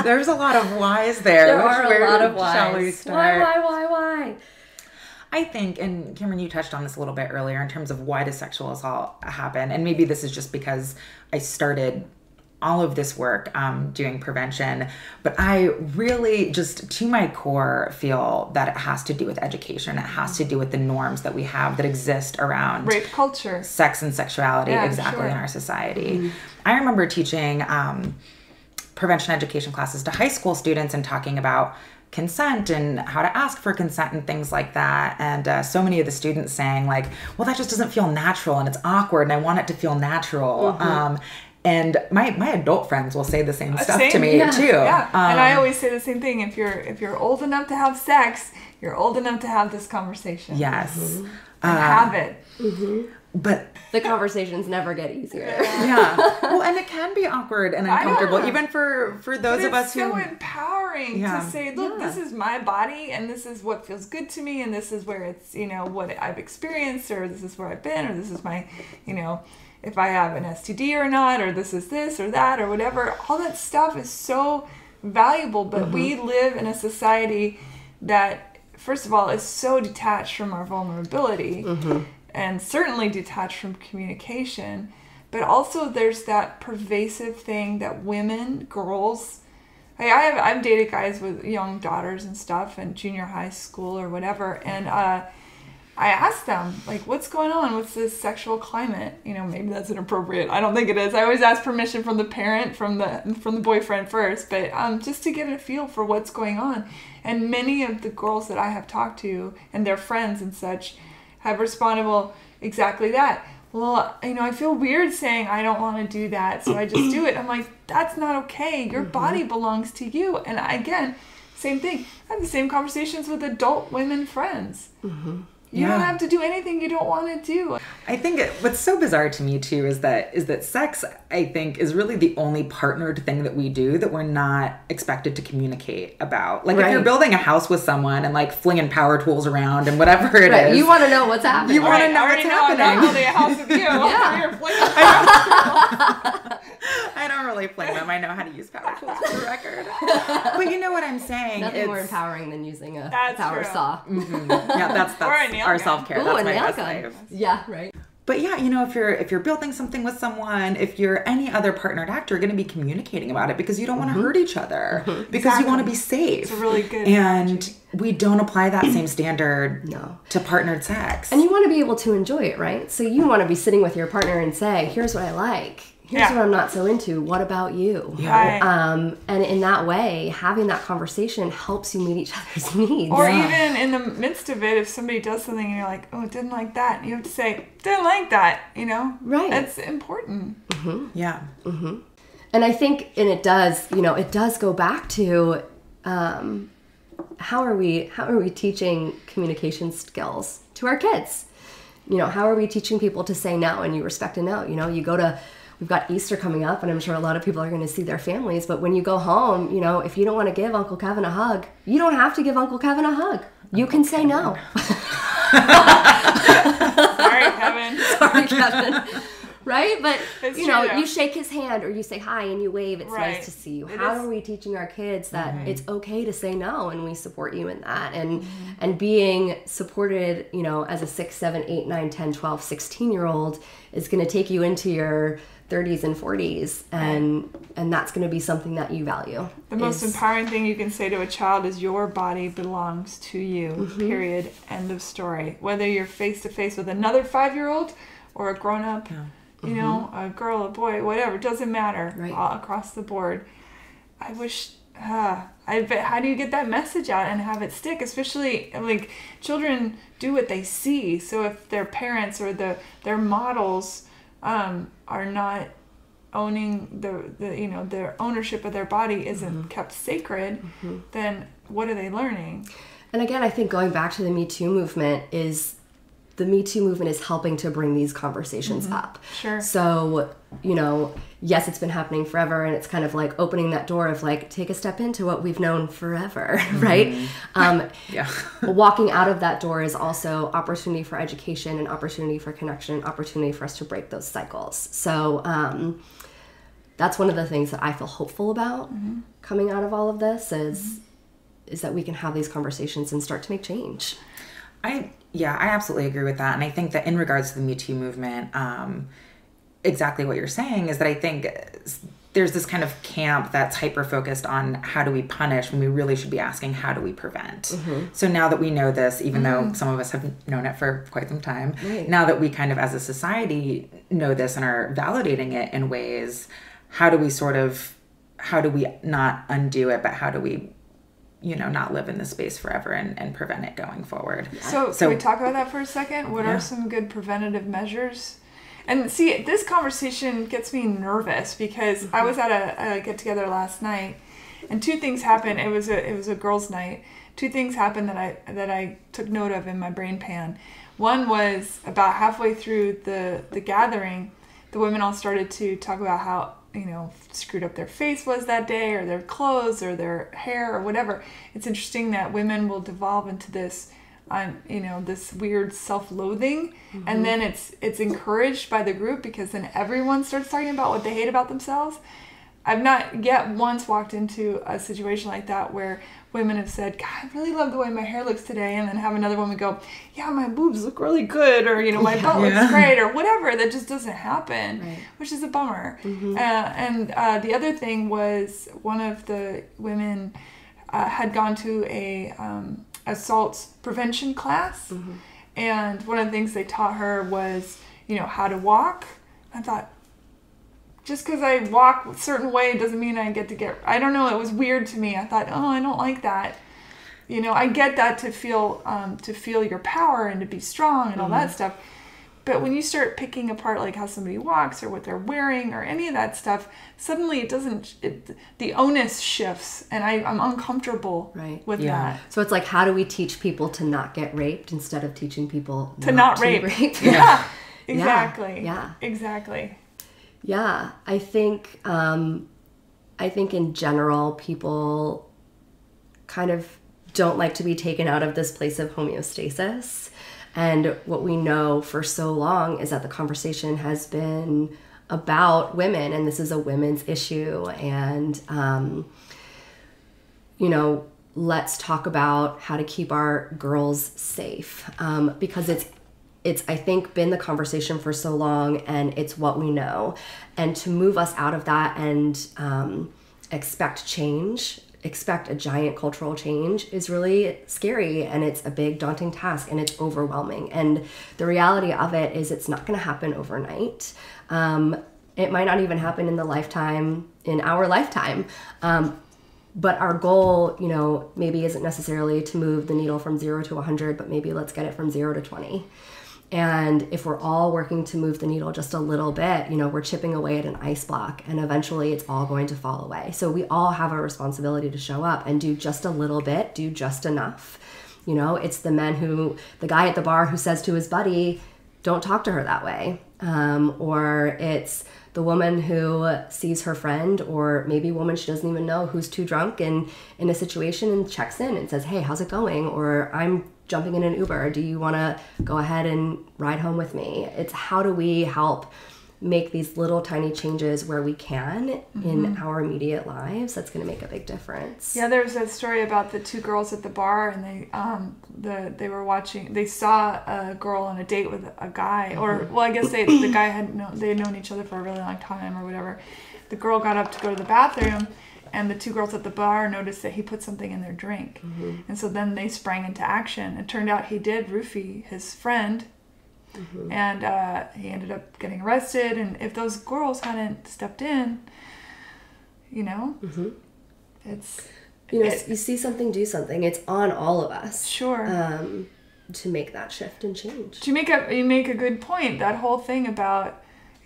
There's a lot of whys there. There are a lot of whys. Shall we start? Why? I think, and Cameron, you touched on this a little bit earlier in terms of why does sexual assault happen? And maybe this is just because I started all of this work doing prevention, but I really just to my core feel that it has to do with education. It has to do with the norms that we have that exist around rape culture, sex and sexuality in our society. I remember teaching prevention education classes to high school students and talking about consent and how to ask for consent and things like that. And so many of the students saying like, well, that just doesn't feel natural and it's awkward and I want it to feel natural. And my adult friends will say the same stuff to me too. Yeah. And I always say the same thing. If you're old enough to have sex, you're old enough to have this conversation. Yes. And have it. But the conversations never get easier. Yeah. Well, and it can be awkward and uncomfortable, even for those of us who... It's so empowering to say, look, this is my body and this is what feels good to me and this is where it's, what I've experienced or this is where I've been or this is my, if I have an STD or not, or this is this or that or whatever. All that stuff is so valuable, but we live in a society that, first of all, is so detached from our vulnerability and certainly detached from communication. But also there's that pervasive thing that women, girls, I've dated guys with young daughters and stuff and junior high school or whatever. And I asked them, like, what's going on? What's this sexual climate? You know, maybe that's inappropriate. I don't think it is. I always ask permission from the parent, from the boyfriend first, but just to get a feel for what's going on. And many of the girls that I have talked to and their friends and such have responded, well, exactly that. Well, you know, I feel weird saying I don't want to do that, so I just do it. I'm like, that's not okay. Your body belongs to you. And again, same thing. I have the same conversations with adult women friends. You don't have to do anything you don't want to do. I think what's so bizarre to me too is that sex, I think, is really the only partnered thing that we do that we're not expected to communicate about. Like if you're building a house with someone and like flinging power tools around and whatever it is. You want to know what's happening. You want to know what's happening. I'm not building a house with you. You're flinging I don't really fling them. I know how to use power tools for the record. But you know what I'm saying? Nothing more empowering than using a power true. saw. Yeah, that's our self-care. Ooh, that's my nail best gun. life. Yeah, right. But yeah, you know, if you're building something with someone, if you're any other partnered actor, you're going to be communicating about it because you don't want to hurt each other, because you want to be safe. It's a really good And analogy. we don't apply that same standard to partnered sex. And you want to be able to enjoy it, right? So you want to be sitting with your partner and say, here's what I like. Here's what I'm not so into. What about you? Right. And in that way, having that conversation helps you meet each other's needs. Or even in the midst of it, if somebody does something and you're like, oh, didn't like that, you have to say, didn't like that, you know? Right. That's important. Yeah. And I think, and it does go back to how are we teaching communication skills to our kids? You know, how are we teaching people to say no and you respect a no? You know, we've got Easter coming up, and I'm sure a lot of people are going to see their families. But when you go home, you know, if you don't want to give Uncle Kevin a hug, you don't have to give Uncle Kevin a hug. You can say no. Sorry, Kevin. Sorry, Kevin. Right? But, It's you know, true, though. you shake his hand or you say hi and you wave. It's Right. nice to see you. It How is- are we teaching our kids that it's okay to say no, and we support you in that? And being supported, you know, as a 6, 7, 8, 9, 10, 12, 16-year-old is going to take you into your 30s and 40s, and that's going to be something that you value. The most empowering thing you can say to a child is your body belongs to you, period, end of story. Whether you're face-to-face with another 5-year-old or a grown-up, you know, a girl, a boy, whatever, doesn't matter, all across the board. I wish, how do you get that message out and have it stick? Especially, like, children do what they see. So if their parents or their models are not owning their ownership of their body isn't kept sacred, then what are they learning? And again, I think going back to the Me Too movement is helping to bring these conversations up. Sure. So, you know, yes, it's been happening forever, and it's kind of like opening that door of like, take a step into what we've known forever, right? Walking out of that door is also opportunity for education and opportunity for connection and opportunity for us to break those cycles. So that's one of the things that I feel hopeful about coming out of all of this is that we can have these conversations and start to make change. I absolutely agree with that. And I think that in regards to the Me Too movement, exactly what you're saying is that I think there's this kind of camp that's hyper-focused on how do we punish when we really should be asking how do we prevent. So now that we know this, even though some of us have known it for quite some time, now that we kind of as a society know this and are validating it in ways, how do we not undo it, but how do we, you know, not live in this space forever and prevent it going forward. So can we talk about that for a second? What are some good preventative measures? And see, this conversation gets me nervous because I was at a get-together last night, and two things happened. It was a girls' night. Two things happened that I took note of in my brain pan. One was about halfway through the gathering, the women all started to talk about how, you know, screwed up their face was that day, or their clothes, or their hair, or whatever. It's interesting that women will devolve into this, you know, this weird self-loathing, and then it's encouraged by the group because then everyone starts talking about what they hate about themselves. I've not yet once walked into a situation like that where women have said, God, I really love the way my hair looks today, and then have another woman go, yeah, my boobs look really good, or, my butt looks great, or whatever. That just doesn't happen, which is a bummer. And the other thing was, one of the women had gone to a assault prevention class, and one of the things they taught her was, how to walk. I thought, just because I walk a certain way doesn't mean I I don't know, it was weird to me. I thought, oh, I don't like that. I get that to feel your power and to be strong and all that stuff. But when you start picking apart like how somebody walks or what they're wearing or any of that stuff, suddenly the onus shifts, and I'm uncomfortable with that. So it's like, how do we teach people to not get raped instead of teaching people to not rape? Yeah, exactly. Yeah. Exactly. Yeah, I think in general, people kind of don't like to be taken out of this place of homeostasis. And what we know for so long is that the conversation has been about women, and this is a women's issue. And, let's talk about how to keep our girls safe, because it's, I think, been the conversation for so long, and it's what we know. And to move us out of that and expect a giant cultural change is really scary, and it's a big, daunting task, and it's overwhelming. And the reality of it is it's not going to happen overnight. It might not even happen in our lifetime. But our goal, maybe isn't necessarily to move the needle from 0 to 100, but maybe let's get it from 0 to 20. And if we're all working to move the needle just a little bit, we're chipping away at an ice block, and eventually it's all going to fall away. So we all have a responsibility to show up and do just a little bit, do just enough. It's the guy at the bar who says to his buddy, don't talk to her that way. Or it's the woman who sees her friend, or maybe a woman she doesn't even know, who's too drunk and in a situation, and checks in and says, hey, how's it going? Or I'm jumping in an Uber. Do you want to go ahead and ride home with me? It's how do we help make these little tiny changes where we can in our immediate lives? That's going to make a big difference. Yeah, there's that story about the two girls at the bar, and they saw a girl on a date with a guy, or I guess the guy they'd known each other for a really long time or whatever. The girl got up to go to the bathroom, and the two girls at the bar noticed that he put something in their drink. And so then they sprang into action. It turned out he did roofie his friend, and he ended up getting arrested. And if those girls hadn't stepped in, it's... you see something, do something. It's on all of us. Sure. To make that shift and change. You make a good point. That whole thing about,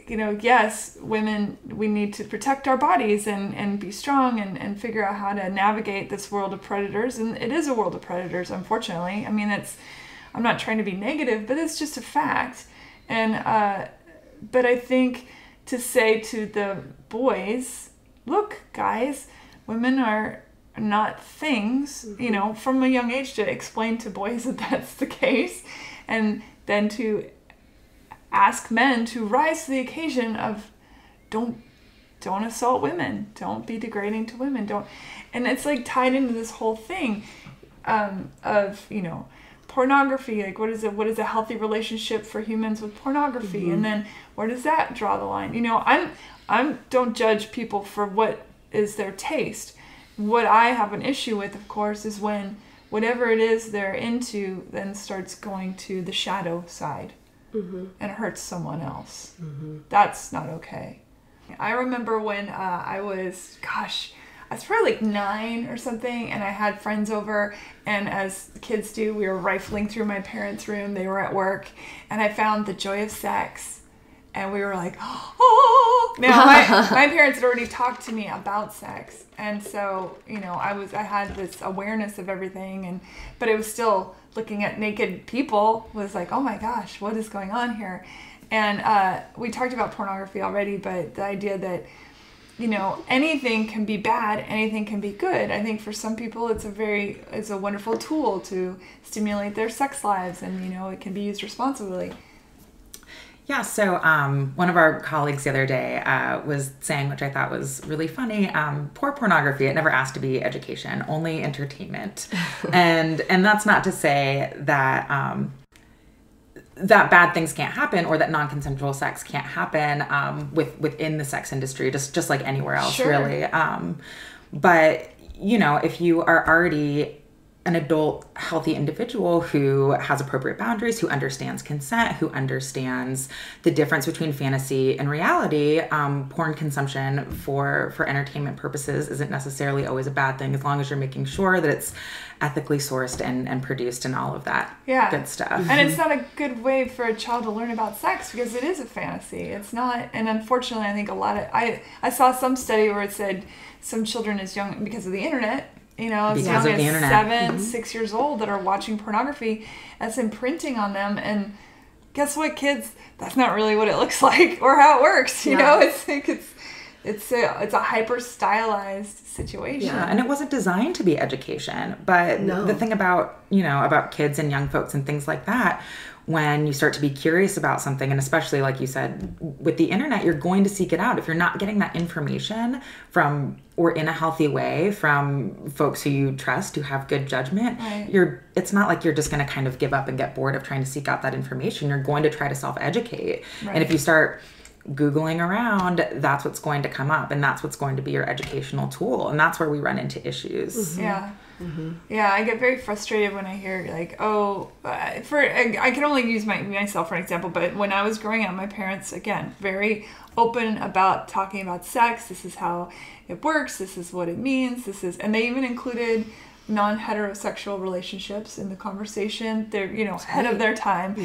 yes, women, we need to protect our bodies and be strong and figure out how to navigate this world of predators. And it is a world of predators, unfortunately. I mean, I'm not trying to be negative, but it's just a fact. And, but I think to say to the boys, look, guys, women are not things, from a young age, to explain to boys that that's the case. And then to ask men to rise to the occasion of don't assault women, don't be degrading to women, and it's like tied into this whole thing of pornography. Like, what is a healthy relationship for humans with pornography? And then where does that draw the line? I don't judge people for what is their taste. What I have an issue with, of course, is when whatever it is they're into then starts going to the shadow side. And hurts someone else. That's not okay. I remember when I was probably like 9 or something, and I had friends over, and as kids do, we were rifling through my parents' room. They were at work, and I found The Joy of Sex, and we were like, oh! Now, my parents had already talked to me about sex, and so, I had this awareness of everything, but it was still... looking at naked people was like, oh my gosh, what is going on here? And we talked about pornography already, but the idea that, anything can be bad, anything can be good. I think for some people it's a wonderful tool to stimulate their sex lives, and, it can be used responsibly. Yeah, so one of our colleagues the other day was saying, which I thought was really funny, poor pornography, it never asked to be education, only entertainment. and that's not to say that that bad things can't happen or that non-consensual sex can't happen within the sex industry, just like anywhere else, Sure. really. But, you know, if you are already an adult, healthy individual who has appropriate boundaries, who understands consent, who understands the difference between fantasy and reality, porn consumption for entertainment purposes isn't necessarily always a bad thing, as long as you're making sure that it's ethically sourced and produced and all of that good stuff. And it's not a good way for a child to learn about sex because it is a fantasy. It's not, and unfortunately, I think I saw some study where it said some children as young, because of the internet, you know, as young as 7, 6 years old that are watching pornography, that's imprinting on them. And guess what, kids? That's not really what it looks like or how it works. You know, it's a hyper stylized situation. Yeah, and it wasn't designed to be education. But the thing about, you know, about kids and young folks and things like that, when you start to be curious about something, and especially like you said, with the internet, you're going to seek it out. If you're not getting that information from, or in a healthy way, from folks who you trust, who have good judgment, it's not like you're just going to kind of give up and get bored of trying to seek out that information. You're going to try to self-educate. Right. And if you start Googling around, that's what's going to come up, and that's what's going to be your educational tool. And that's where we run into issues. Mm-hmm. Yeah. Mm-hmm. Yeah, I get very frustrated when I hear like, I can only use myself for an example, but when I was growing up, my parents, again, very open about talking about sex. This is how it works. This is what it means. And they even included non-heterosexual relationships in the conversation. They're, you know, ahead of their time.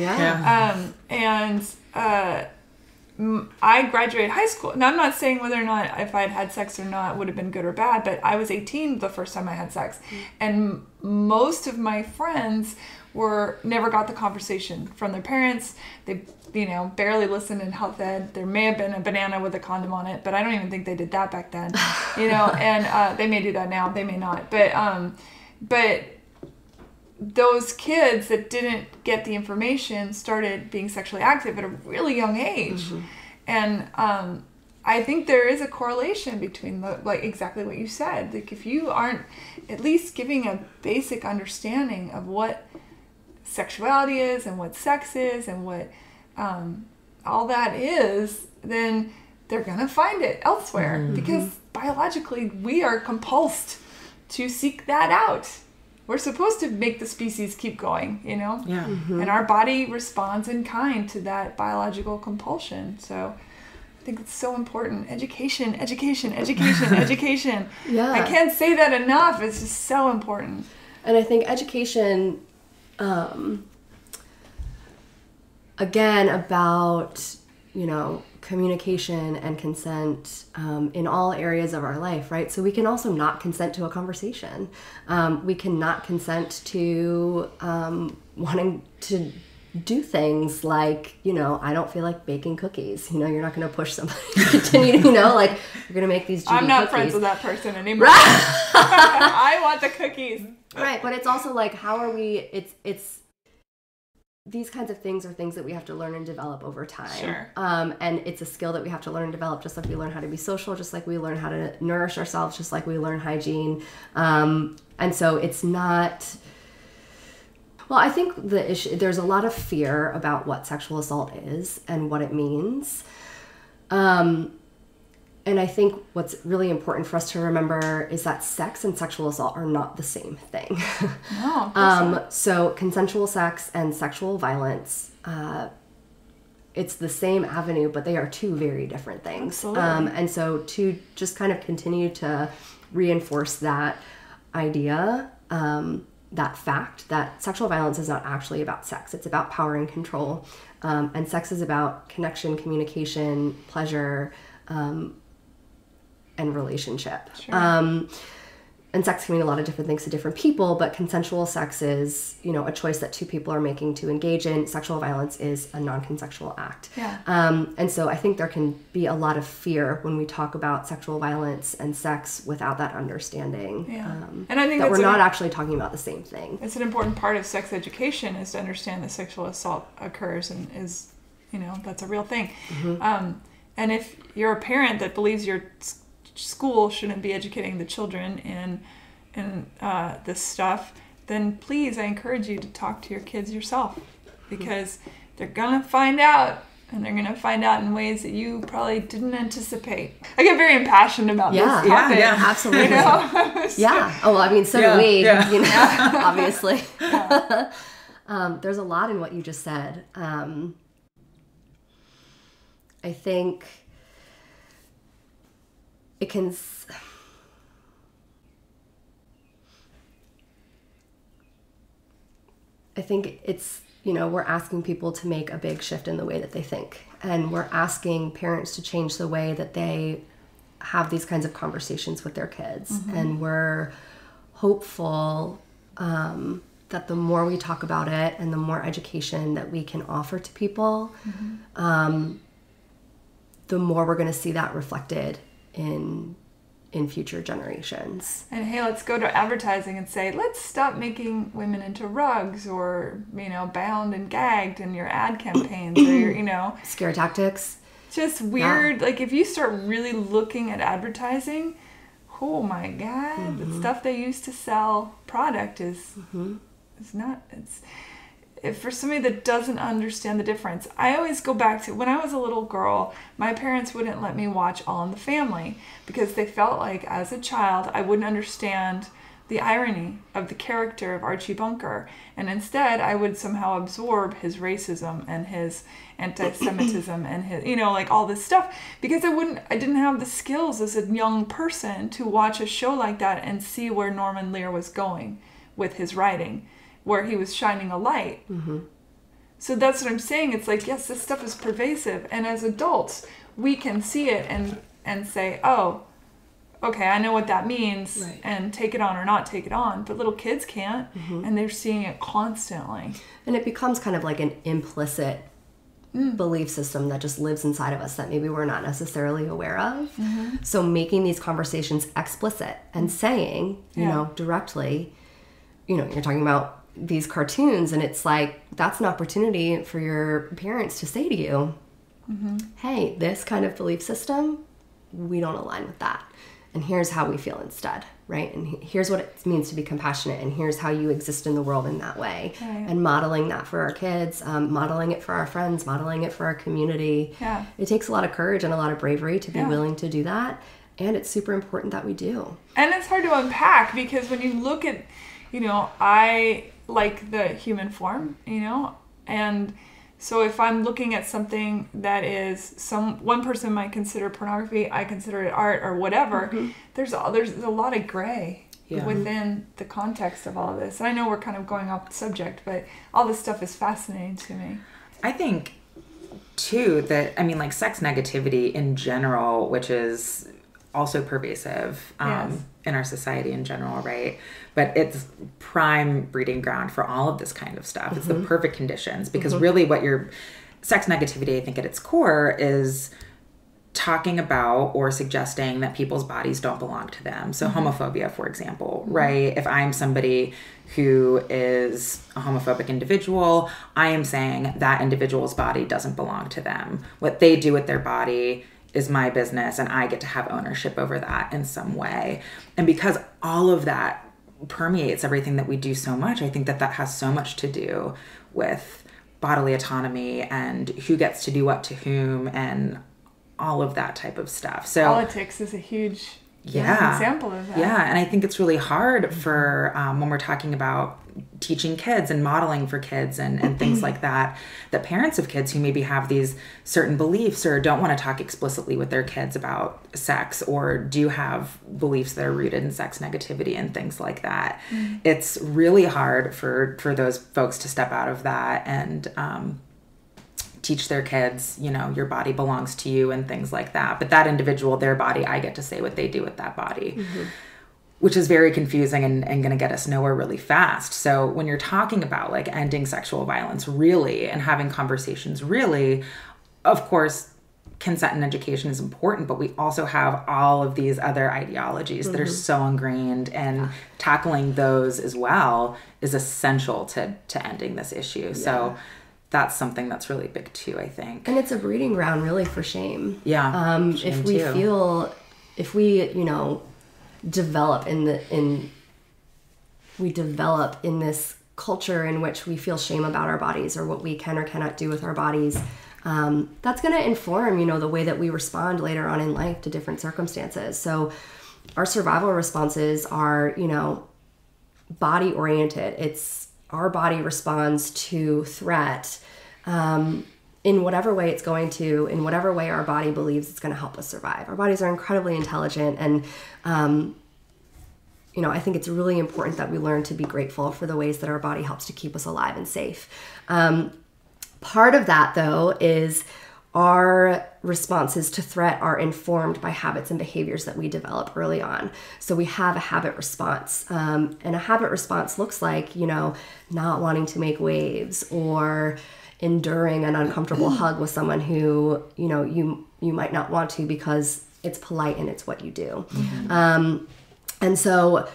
I graduated high school. Now, I'm not saying whether or not if I had had sex or not would have been good or bad, but I was 18 the first time I had sex. And most of my friends never got the conversation from their parents. They, you know, barely listened in health ed. There may have been a banana with a condom on it, but I don't even think they did that back then. You know, and they may do that now. They may not. But those kids that didn't get the information started being sexually active at a really young age. Mm-hmm. And I think there is a correlation between like exactly what you said. Like if you aren't at least giving a basic understanding of what sexuality is and what sex is and what all that is, then they're going to find it elsewhere. Mm-hmm. Because biologically we are compulsed to seek that out. We're supposed to make the species keep going, you know? Yeah. Mm-hmm. And our body responds in kind to that biological compulsion. So I think it's so important. Education. Yeah. I can't say that enough. It's just so important. And I think education, again, about, you know, communication and consent in all areas of our life, right? So we can also not consent to a conversation. We can not consent to wanting to do things like, you know, I don't feel like baking cookies. You know, you're not going to push somebody to continue, you know, like you're going to make these I'm not cookies. Friends with that person anymore. I want the cookies. Right, but it's also like, how are we, it's these kinds of things are things that we have to learn and develop over time. Sure. And it's a skill that we have to learn and develop, just like we learn how to be social, just like we learn how to nourish ourselves, just like we learn hygiene. And so it's not... Well, I think the issue, there's a lot of fear about what sexual assault is and what it means. And I think what's really important for us to remember is that sex and sexual assault are not the same thing. No, so consensual sex and sexual violence, it's the same avenue, but they are two very different things. And so to just kind of continue to reinforce that idea, that fact that sexual violence is not actually about sex. It's about power and control. And sex is about connection, communication, pleasure, and relationship. Sure. And sex can mean a lot of different things to different people, but consensual sex is, you know, a choice that two people are making to engage in. Sexual violence is a non-consensual act. Yeah. And so I think there can be a lot of fear when we talk about sexual violence and sex without that understanding. Yeah. And I think that we're not actually talking about the same thing. It's an important part of sex education is to understand that sexual assault occurs and is that's a real thing. And if you're a parent that believes your school shouldn't be educating the children in this stuff, then please, I encourage you to talk to your kids yourself, because they're gonna find out, and they're gonna find out in ways that you probably didn't anticipate. I get very impassioned about this topic. Yeah, absolutely. Yeah. Oh, well, I mean, so do we. Obviously. There's a lot in what you just said. I think it can. I think it's, we're asking people to make a big shift in the way that they think. And we're asking parents to change the way that they have these kinds of conversations with their kids. And we're hopeful that the more we talk about it and the more education that we can offer to people, the more we're going to see that reflected in future generations. And hey, let's go to advertising and say, let's stop making women into rugs, or bound and gagged in your ad campaigns, or your scare tactics. Just weird. Like, if you start really looking at advertising, oh my God, the stuff they use to sell product is not. If for somebody that doesn't understand the difference, I always go back to when I was a little girl, my parents wouldn't let me watch All in the Family because they felt like as a child I wouldn't understand the irony of the character of Archie Bunker, and instead I would somehow absorb his racism and his anti-Semitism and his, like all this stuff, because I didn't have the skills as a young person to watch a show like that and see where Norman Lear was going with his writing, where he was shining a light. So that's what I'm saying. It's like, yes, this stuff is pervasive, and as adults we can see it and say, oh, okay, I know what that means, and take it on or not take it on. But little kids can't, and they're seeing it constantly. And it becomes kind of like an implicit belief system that just lives inside of us that maybe we're not necessarily aware of. So making these conversations explicit and saying, directly, you're talking about these cartoons, and it's like, that's an opportunity for your parents to say to you, hey, this kind of belief system, we don't align with that. And here's how we feel instead, right? And here's what it means to be compassionate, and here's how you exist in the world in that way. And modeling that for our kids, modeling it for our friends, modeling it for our community. It takes a lot of courage and a lot of bravery to be willing to do that. And it's super important that we do. And it's hard to unpack, because when you look at, I like the human form, and so if I'm looking at something that is one person might consider pornography, I consider it art or whatever, there's a lot of gray within the context of all of this. And I know we're kind of going off the subject, but all this stuff is fascinating to me. I think too that, like sex negativity in general, which is also pervasive in our society in general, right? But it's prime breeding ground for all of this kind of stuff. It's the perfect conditions, because really what your sex negativity, I think at its core, is talking about or suggesting that people's bodies don't belong to them. So homophobia, for example, right? If I'm somebody who is a homophobic individual, I am saying that individual's body doesn't belong to them. What they do with their body is my business, and I get to have ownership over that in some way. And because all of that permeates everything that we do so much, I think that has so much to do with bodily autonomy and who gets to do what to whom and all of that type of stuff. So politics is a huge example of that. Yeah, and I think it's really hard for when we're talking about teaching kids and modeling for kids and things like that, that parents of kids who maybe have these certain beliefs or don't want to talk explicitly with their kids about sex, or do have beliefs that are rooted in sex negativity and things like that. It's really hard for those folks to step out of that and teach their kids, your body belongs to you and things like that. But that individual, their body, I get to say what they do with that body. Which is very confusing and going to get us nowhere really fast. So when you're talking about like ending sexual violence really and having conversations really, of course, consent and education is important, but we also have all of these other ideologies that are so ingrained, and tackling those as well is essential to ending this issue. So that's something that's really big too, I think. And it's a breeding ground really for shame. Yeah. If we feel, if we, you know, develop in this culture in which we feel shame about our bodies or what we can or cannot do with our bodies, that's going to inform, you know, the way that we respond later on in life to different circumstances. So our survival responses are, you know, body oriented. It's our body responds to threat in whatever way it's going to, in whatever way our body believes it's going to help us survive. Our bodies are incredibly intelligent, and you know, I think it's really important that we learn to be grateful for the ways that our body helps to keep us alive and safe. Part of that, though, is our responses to threat are informed by habits and behaviors that we develop early on. So we have a habit response. And a habit response looks like, you know, not wanting to make waves or enduring an uncomfortable hug with someone who, you know, you might not want to because it's polite and it's what you do. Mm-hmm. And so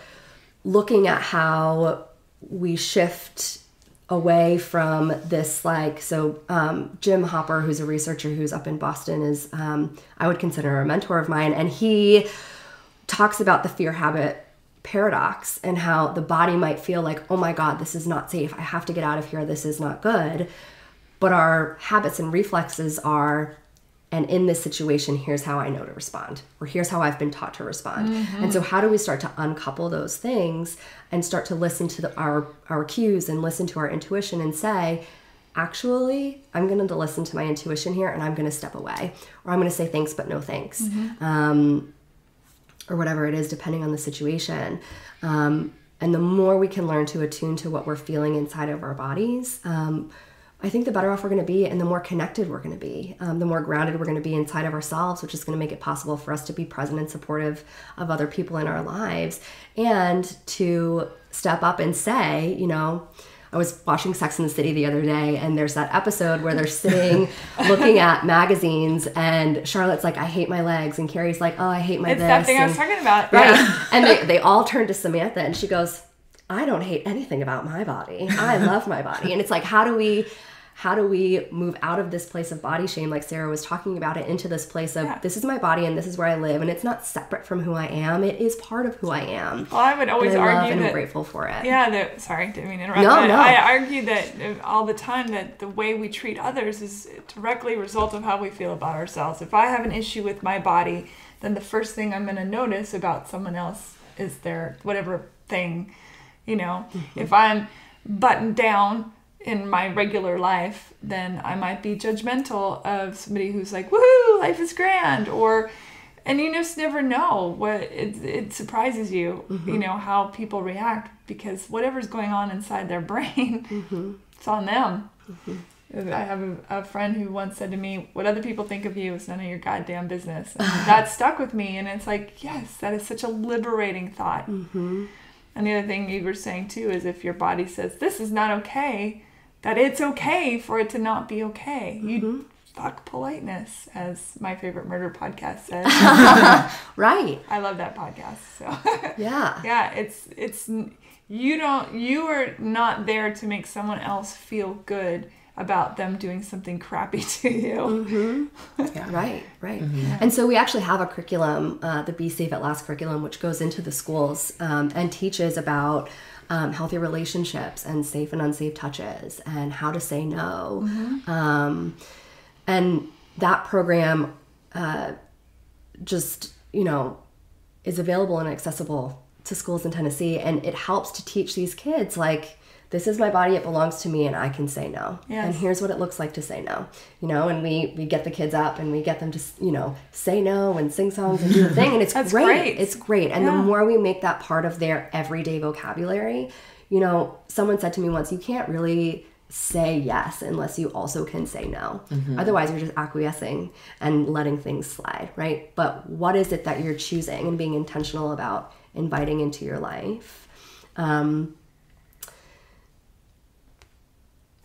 looking at how we shift away from this, like, so Jim Hopper, who's a researcher who's up in Boston, is I would consider a mentor of mine, and he talks about the fear habit paradox and how the body might feel like, oh my God, this is not safe, I have to get out of here, this is not good, but our habits and reflexes are, and in this situation, here's how I know to respond, or here's how I've been taught to respond. Mm-hmm. And so how do we start to uncouple those things and start to listen to our cues and listen to our intuition and say, actually, I'm going to listen to my intuition here and I'm going to step away, or I'm going to say thanks, but no thanks, mm-hmm. Or whatever it is, depending on the situation. And the more we can learn to attune to what we're feeling inside of our bodies, I think the better off we're going to be, and the more connected we're going to be, the more grounded we're going to be inside of ourselves, which is going to make it possible for us to be present and supportive of other people in our lives, and to step up and say, you know, I was watching Sex and the City the other day, and there's that episode where they're sitting looking at magazines, and Charlotte's like, I hate my legs, and Carrie's like, oh, I hate my it's this. It's that thing I was talking about. Right. Yeah. And they all turn to Samantha, and she goes, I don't hate anything about my body. I love my body. And it's like, how do we move out of this place of body shame, like Sarah was talking about it, into this place of, this is my body and this is where I live, and it's not separate from who I am. It is part of who I am. Well, I would always argue that, I'm grateful for it. Yeah, sorry, didn't mean to interrupt. No. I argue that all the time that the way we treat others is directly a result of how we feel about ourselves. If I have an issue with my body, then the first thing I'm going to notice about someone else is their whatever thing, you know. Mm-hmm. If I'm buttoned down in my regular life, then I might be judgmental of somebody who's like, woohoo, life is grand, and you just never know what it surprises you, mm-hmm. you know, how people react, because whatever's going on inside their brain, mm-hmm. it's on them. Mm-hmm. I have a friend who once said to me, what other people think of you is none of your goddamn business. And that stuck with me, and it's like, yes, that is such a liberating thought. Mm-hmm. And the other thing you were saying too is, if your body says this is not okay, that it's okay for it to not be okay. Mm-hmm. You fuck politeness, as my favorite murder podcast says. Right. I love that podcast. So yeah. Yeah, it's you are not there to make someone else feel good about them doing something crappy to you. Mm-hmm. Yeah. Right. Mm-hmm. And so we actually have a curriculum, the Be Safe at Last curriculum, which goes into the schools and teaches about healthy relationships and safe and unsafe touches and how to say no. Mm-hmm. And that program just, you know, is available and accessible to schools in Tennessee. And it helps to teach these kids, like, this is my body, it belongs to me, and I can say no. Yes. And here's what it looks like to say no. You know, and we get the kids up and we get them to, you know, say no and sing songs and do the thing. And it's great. It's great. And the more we make that part of their everyday vocabulary, you know, someone said to me once, you can't really say yes unless you also can say no. Mm-hmm. Otherwise, you're just acquiescing and letting things slide, right? But what is it that you're choosing and being intentional about inviting into your life?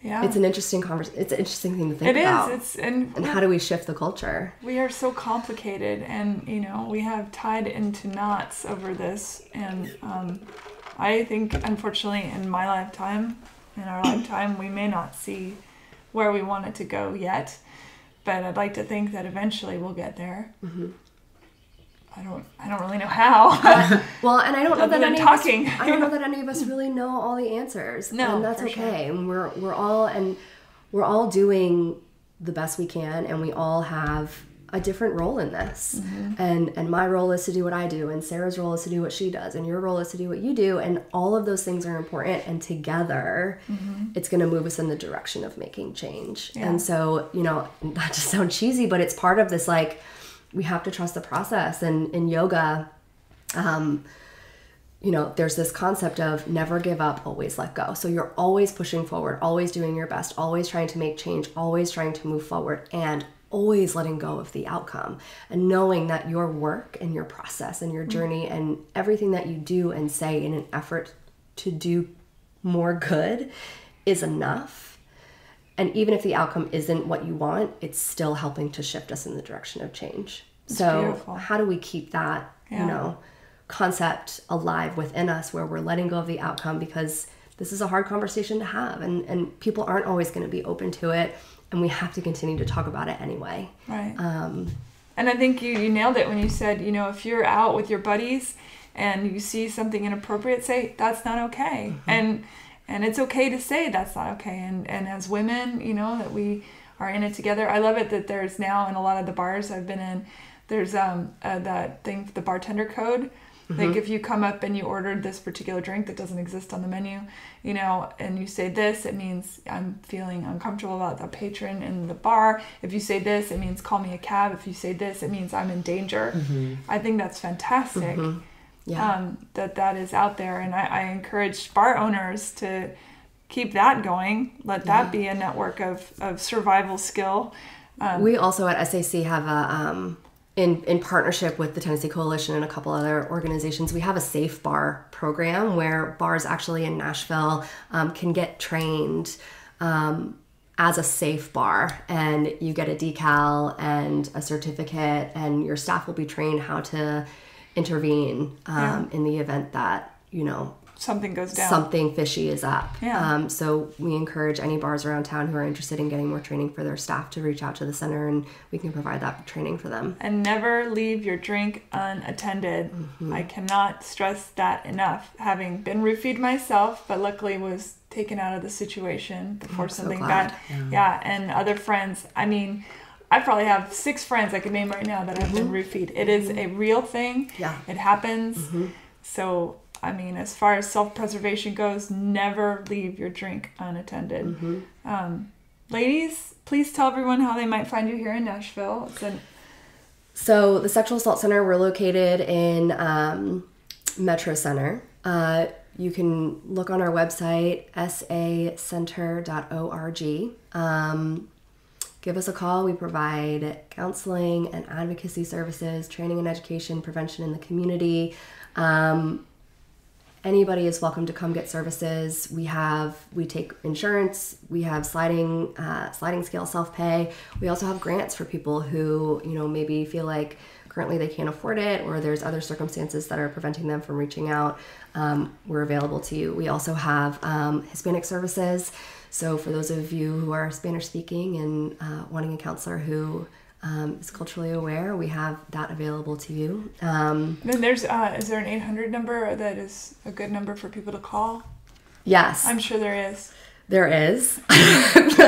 Yeah. It's an interesting it's an interesting thing to think about. It is. And how do we shift the culture? We are so complicated, and, you know, we have tied into knots over this. And I think, unfortunately, in my lifetime, in our lifetime, we may not see where we want it to go yet, but I'd like to think that eventually we'll get there. I don't really know how. Well, and I don't know that I don't know that any of us really know all the answers. No, and that's okay. Sure. And we're all doing the best we can, and we all have a different role in this. And my role is to do what I do, and Sarah's role is to do what she does, and your role is to do what you do, and all of those things are important, and together it's going to move us in the direction of making change. And so, not to sound cheesy, but it's part of this, like, we have to trust the process. And in yoga, there's this concept of never give up, always let go. So you're always pushing forward, always doing your best, always trying to make change, always trying to move forward, and always letting go of the outcome, and knowing that your work and your process and your journey and everything that you do and say in an effort to do more good is enough. And even if the outcome isn't what you want, it's still helping to shift us in the direction of change. So beautiful. How do we keep that, concept alive within us, where we're letting go of the outcome, because this is a hard conversation to have, and people aren't always going to be open to it. And we have to continue to talk about it anyway. Right. And I think you nailed it when you said, if you're out with your buddies and you see something inappropriate, say, that's not okay. And it's okay to say that's not okay. And as women, that we are in it together. I love it that there's now, in a lot of the bars I've been in, there's that thing, the bartender code. Like if you come up and you ordered this particular drink that doesn't exist on the menu, and you say this, it means I'm feeling uncomfortable about the patron in the bar. If you say this, it means call me a cab. If you say this, it means I'm in danger. I think that's fantastic. That is out there. And I encourage bar owners to keep that going. Let that be a network of survival skill. We also at SAC have a... In partnership with the Tennessee Coalition and a couple other organizations, we have a safe bar program where bars actually in Nashville can get trained as a safe bar, and you get a decal and a certificate, and your staff will be trained how to intervene in the event that, something goes down. Something fishy is up. So we encourage any bars around town who are interested in getting more training for their staff to reach out to the center, and we can provide that training for them. And never leave your drink unattended. I cannot stress that enough. Having been roofied myself, but luckily was taken out of the situation before something bad. And other friends. I mean, I probably have 6 friends I could name right now that have been roofied. It is a real thing. It happens. So, I mean, as far as self-preservation goes, never leave your drink unattended. Ladies, please tell everyone how they might find you here in Nashville. So the Sexual Assault Center, we're located in Metro Center. You can look on our website, sacenter.org. Give us a call. We provide counseling and advocacy services, training and education, prevention in the community. Anybody is welcome to come get services. We take insurance. We have sliding scale self-pay. We also have grants for people who, maybe feel like currently they can't afford it, or there's other circumstances that are preventing them from reaching out. We're available to you. We also have Hispanic services. So for those of you who are Spanish speaking and wanting a counselor who is culturally aware, we have that available to you. Then there's, is there an 800 number that is a good number for people to call? Yes. I'm sure there is. There is. It's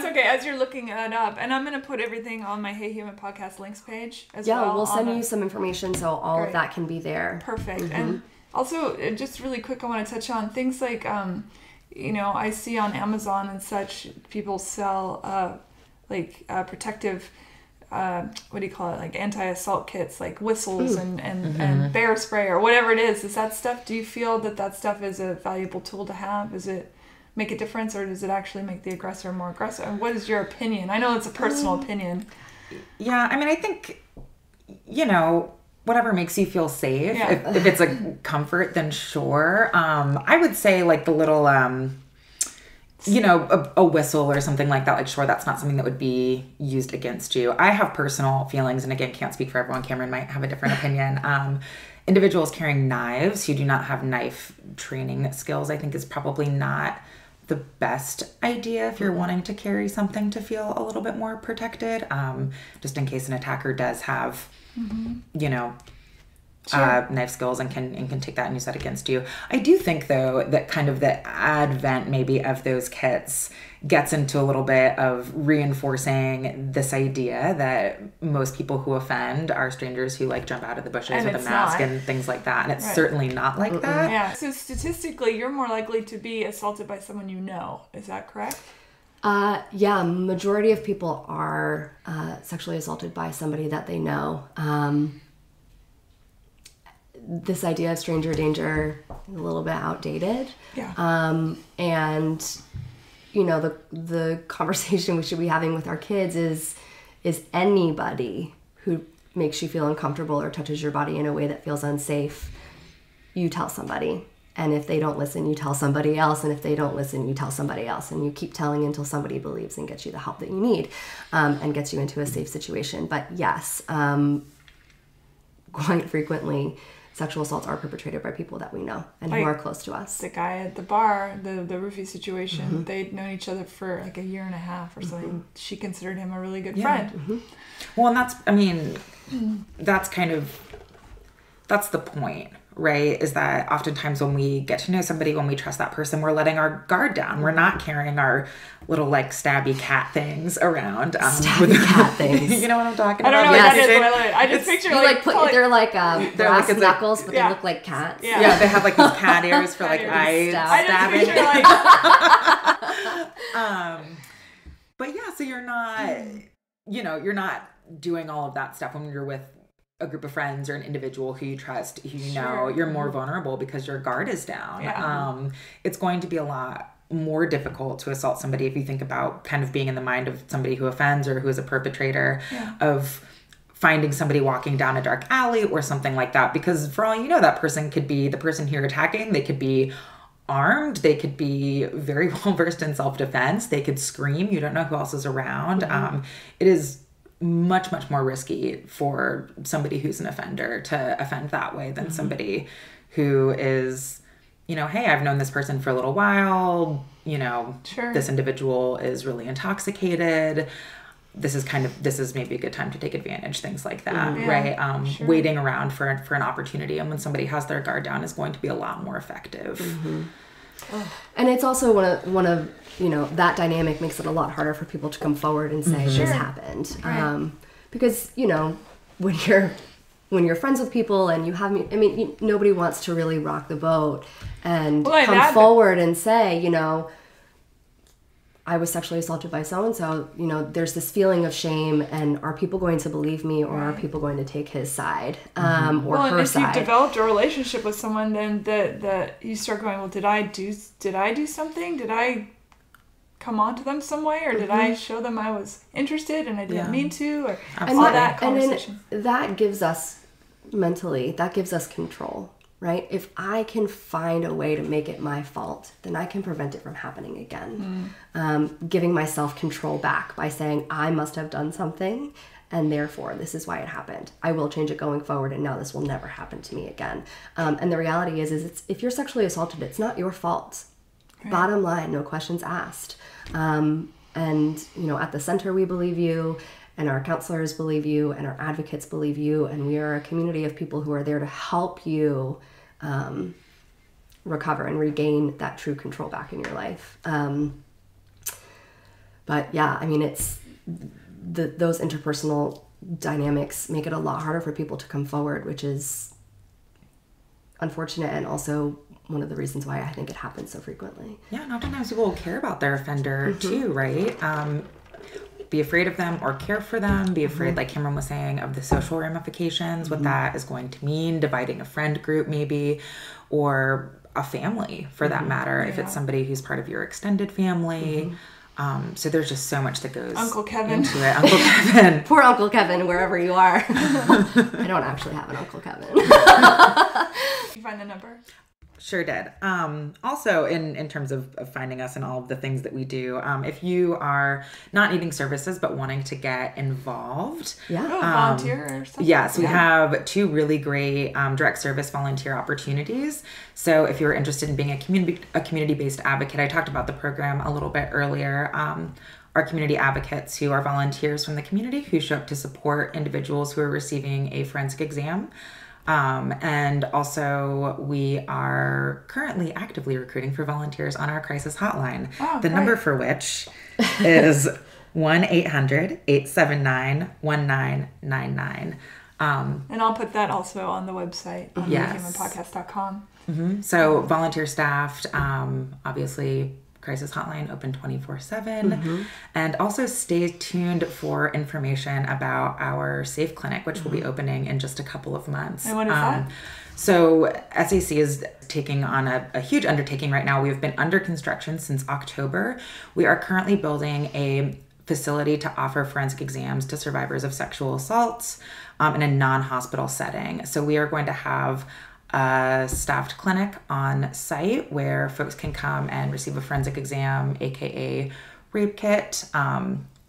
okay. As you're looking it up, and I'm going to put everything on my Hey Human podcast links page as well. Yeah, we'll send you some information so all of that can be there. Perfect. And also, just really quick, I want to touch on things like, I see on Amazon and such, people sell protective, like anti-assault kits, like whistles and bear spray or whatever it is. Is that stuff, do you feel that stuff is a valuable tool to have? Does it make a difference, or does it actually make the aggressor more aggressive? And what is your opinion? I know it's a personal opinion. Yeah, I mean, I think, whatever makes you feel safe. Yeah. If it's a comfort, then sure. I would say like the little, a whistle or something like that, like, sure, that's not something that would be used against you. I have personal feelings, and again, can't speak for everyone. Cameron might have a different opinion. Individuals carrying knives who do not have knife training skills, I think, is probably not the best idea if you're wanting to carry something to feel a little bit more protected, just in case an attacker does have, you know, knife skills and can take that and use that against you. I do think, though, that kind of the advent maybe of those kits gets into a little bit of reinforcing this idea that most people who offend are strangers who like jump out of the bushes with a mask and things like that. And it's certainly not like that. Yeah. So statistically, you're more likely to be assaulted by someone you know. Is that correct? Yeah, majority of people are sexually assaulted by somebody that they know. This idea of stranger danger is a little bit outdated. Yeah. And, you know, the conversation we should be having with our kids is anybody who makes you feel uncomfortable or touches your body in a way that feels unsafe, you tell somebody. And if they don't listen, you tell somebody else. And if they don't listen, you tell somebody else. And you keep telling until somebody believes and gets you the help that you need, and gets you into a safe situation. But yes, quite frequently, sexual assaults are perpetrated by people that we know and who are close to us. The guy at the bar, the roofie situation, they'd known each other for like a year and a half or something. She considered him a really good friend. Well, and that's the point, right? Is that oftentimes when we get to know somebody, when we trust that person, we're letting our guard down. We're not carrying our little like stabby cat things around. Cat things. You know what I'm talking about? I don't know what that is, but I just picture they're like brass knuckles, but they look like cats. Yeah, they have like these cat ears for like eye stabbing. But yeah, so you're not doing all of that stuff when you're with a group of friends or an individual who you trust, who you know. You're more vulnerable because your guard is down. It's going to be a lot more difficult to assault somebody if you think about kind of being in the mind of somebody who offends or who is a perpetrator, of finding somebody walking down a dark alley or something like that, because for all you know, that person could be the person here attacking. They could be armed. They could be very well versed in self-defense. They could scream. You don't know who else is around. It is much, much more risky for somebody who's an offender to offend that way than somebody who is, you know, hey, I've known this person for a little while, you know, this individual is really intoxicated. This is maybe a good time to take advantage, things like that, right? Waiting around for an opportunity. And when somebody has their guard down is going to be a lot more effective. And it's also one of you know, that dynamic makes it a lot harder for people to come forward and say this happened. Because, you know, when you're friends with people and you have, nobody wants to really rock the boat and come forward and say, you know, I was sexually assaulted by so-and-so. You know, there's this feeling of shame, and are people going to believe me, or are people going to take his side, or her side? If you've developed a relationship with someone, then that you start going, well, did I do something? Did I come on to them some way, or did I show them I was interested and I didn't mean to, or all that conversation? And that gives us control. Right? If I can find a way to make it my fault, then I can prevent it from happening again. Giving myself control back by saying, I must have done something, and therefore this is why it happened. I will change it going forward, and now this will never happen to me again. And the reality is it's, if you're sexually assaulted, it's not your fault. Right. Bottom line, no questions asked. And, you know, at the center, we believe you, and our counselors believe you, and our advocates believe you, and we are a community of people who are there to help you recover and regain that true control back in your life. But yeah, I mean, it's those interpersonal dynamics make it a lot harder for people to come forward, which is unfortunate, and also one of the reasons why I think it happens so frequently. Yeah, and oftentimes people care about their offender too, right? Be afraid of them or care for them, be afraid, like Cameron was saying, of the social ramifications, what that is going to mean, dividing a friend group maybe, or a family for that matter, if it's somebody who's part of your extended family. So there's just so much that goes Uncle Kevin. into it. Uncle Kevin. Poor Uncle Kevin, wherever you are. I don't actually have an Uncle Kevin. You find the number? Sure did. Also, in terms of finding us and all of the things that we do, if you are not needing services but wanting to get involved, volunteer or something. Yes, we have 2 really great direct service volunteer opportunities. So if you're interested in being a community-based advocate, I talked about the program a little bit earlier. Our community advocates who are volunteers from the community who show up to support individuals who are receiving a forensic exam. And also we are currently actively recruiting for volunteers on our crisis hotline. The number for which is 1-800-879-1999. And I'll put that also on the website, on thehumanpodcast.com. So volunteer staffed, obviously crisis hotline open 24/7, and also stay tuned for information about our Safe Clinic, which will be opening in just a couple of months. And when is that? So SAC is taking on a huge undertaking right now. We've been under construction since October. We are currently building a facility to offer forensic exams to survivors of sexual assaults in a non-hospital setting. So we are going to have a staffed clinic on site where folks can come and receive a forensic exam, aka rape kit,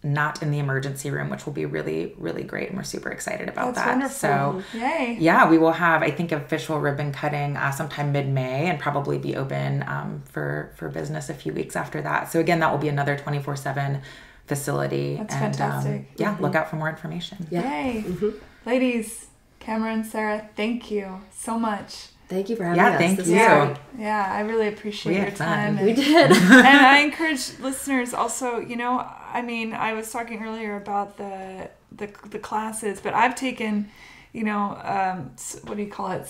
not in the emergency room, which will be really, really great, and we're super excited about that. Wonderful. So yay. Yeah, we will have, I think, official ribbon cutting sometime mid-May, and probably be open for business a few weeks after that. So again, that will be another 24/7 facility. That's fantastic. Look out for more information. Yay. Ladies, Cameron, Sarah, thank you so much. Thank you for having us. Thank you. Yeah, I really appreciate your time. We did. And I encourage listeners also, I was talking earlier about the classes, but I've taken, what do you call it?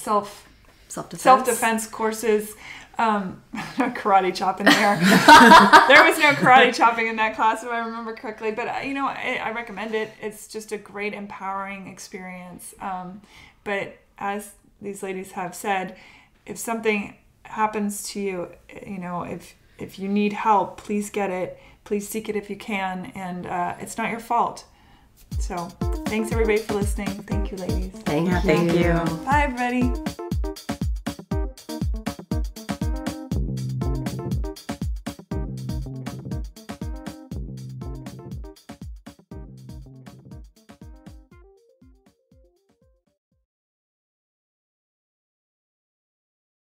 Self-defense courses. Karate chop in there. There was no karate chopping in that class, if I remember correctly. But, I recommend it. It's just a great, empowering experience. But as these ladies have said, if something happens to you, if you need help, please get it. Please seek it if you can. And it's not your fault. So thanks, everybody, for listening. Thank you, ladies. Thank you. Thank you. Bye, everybody.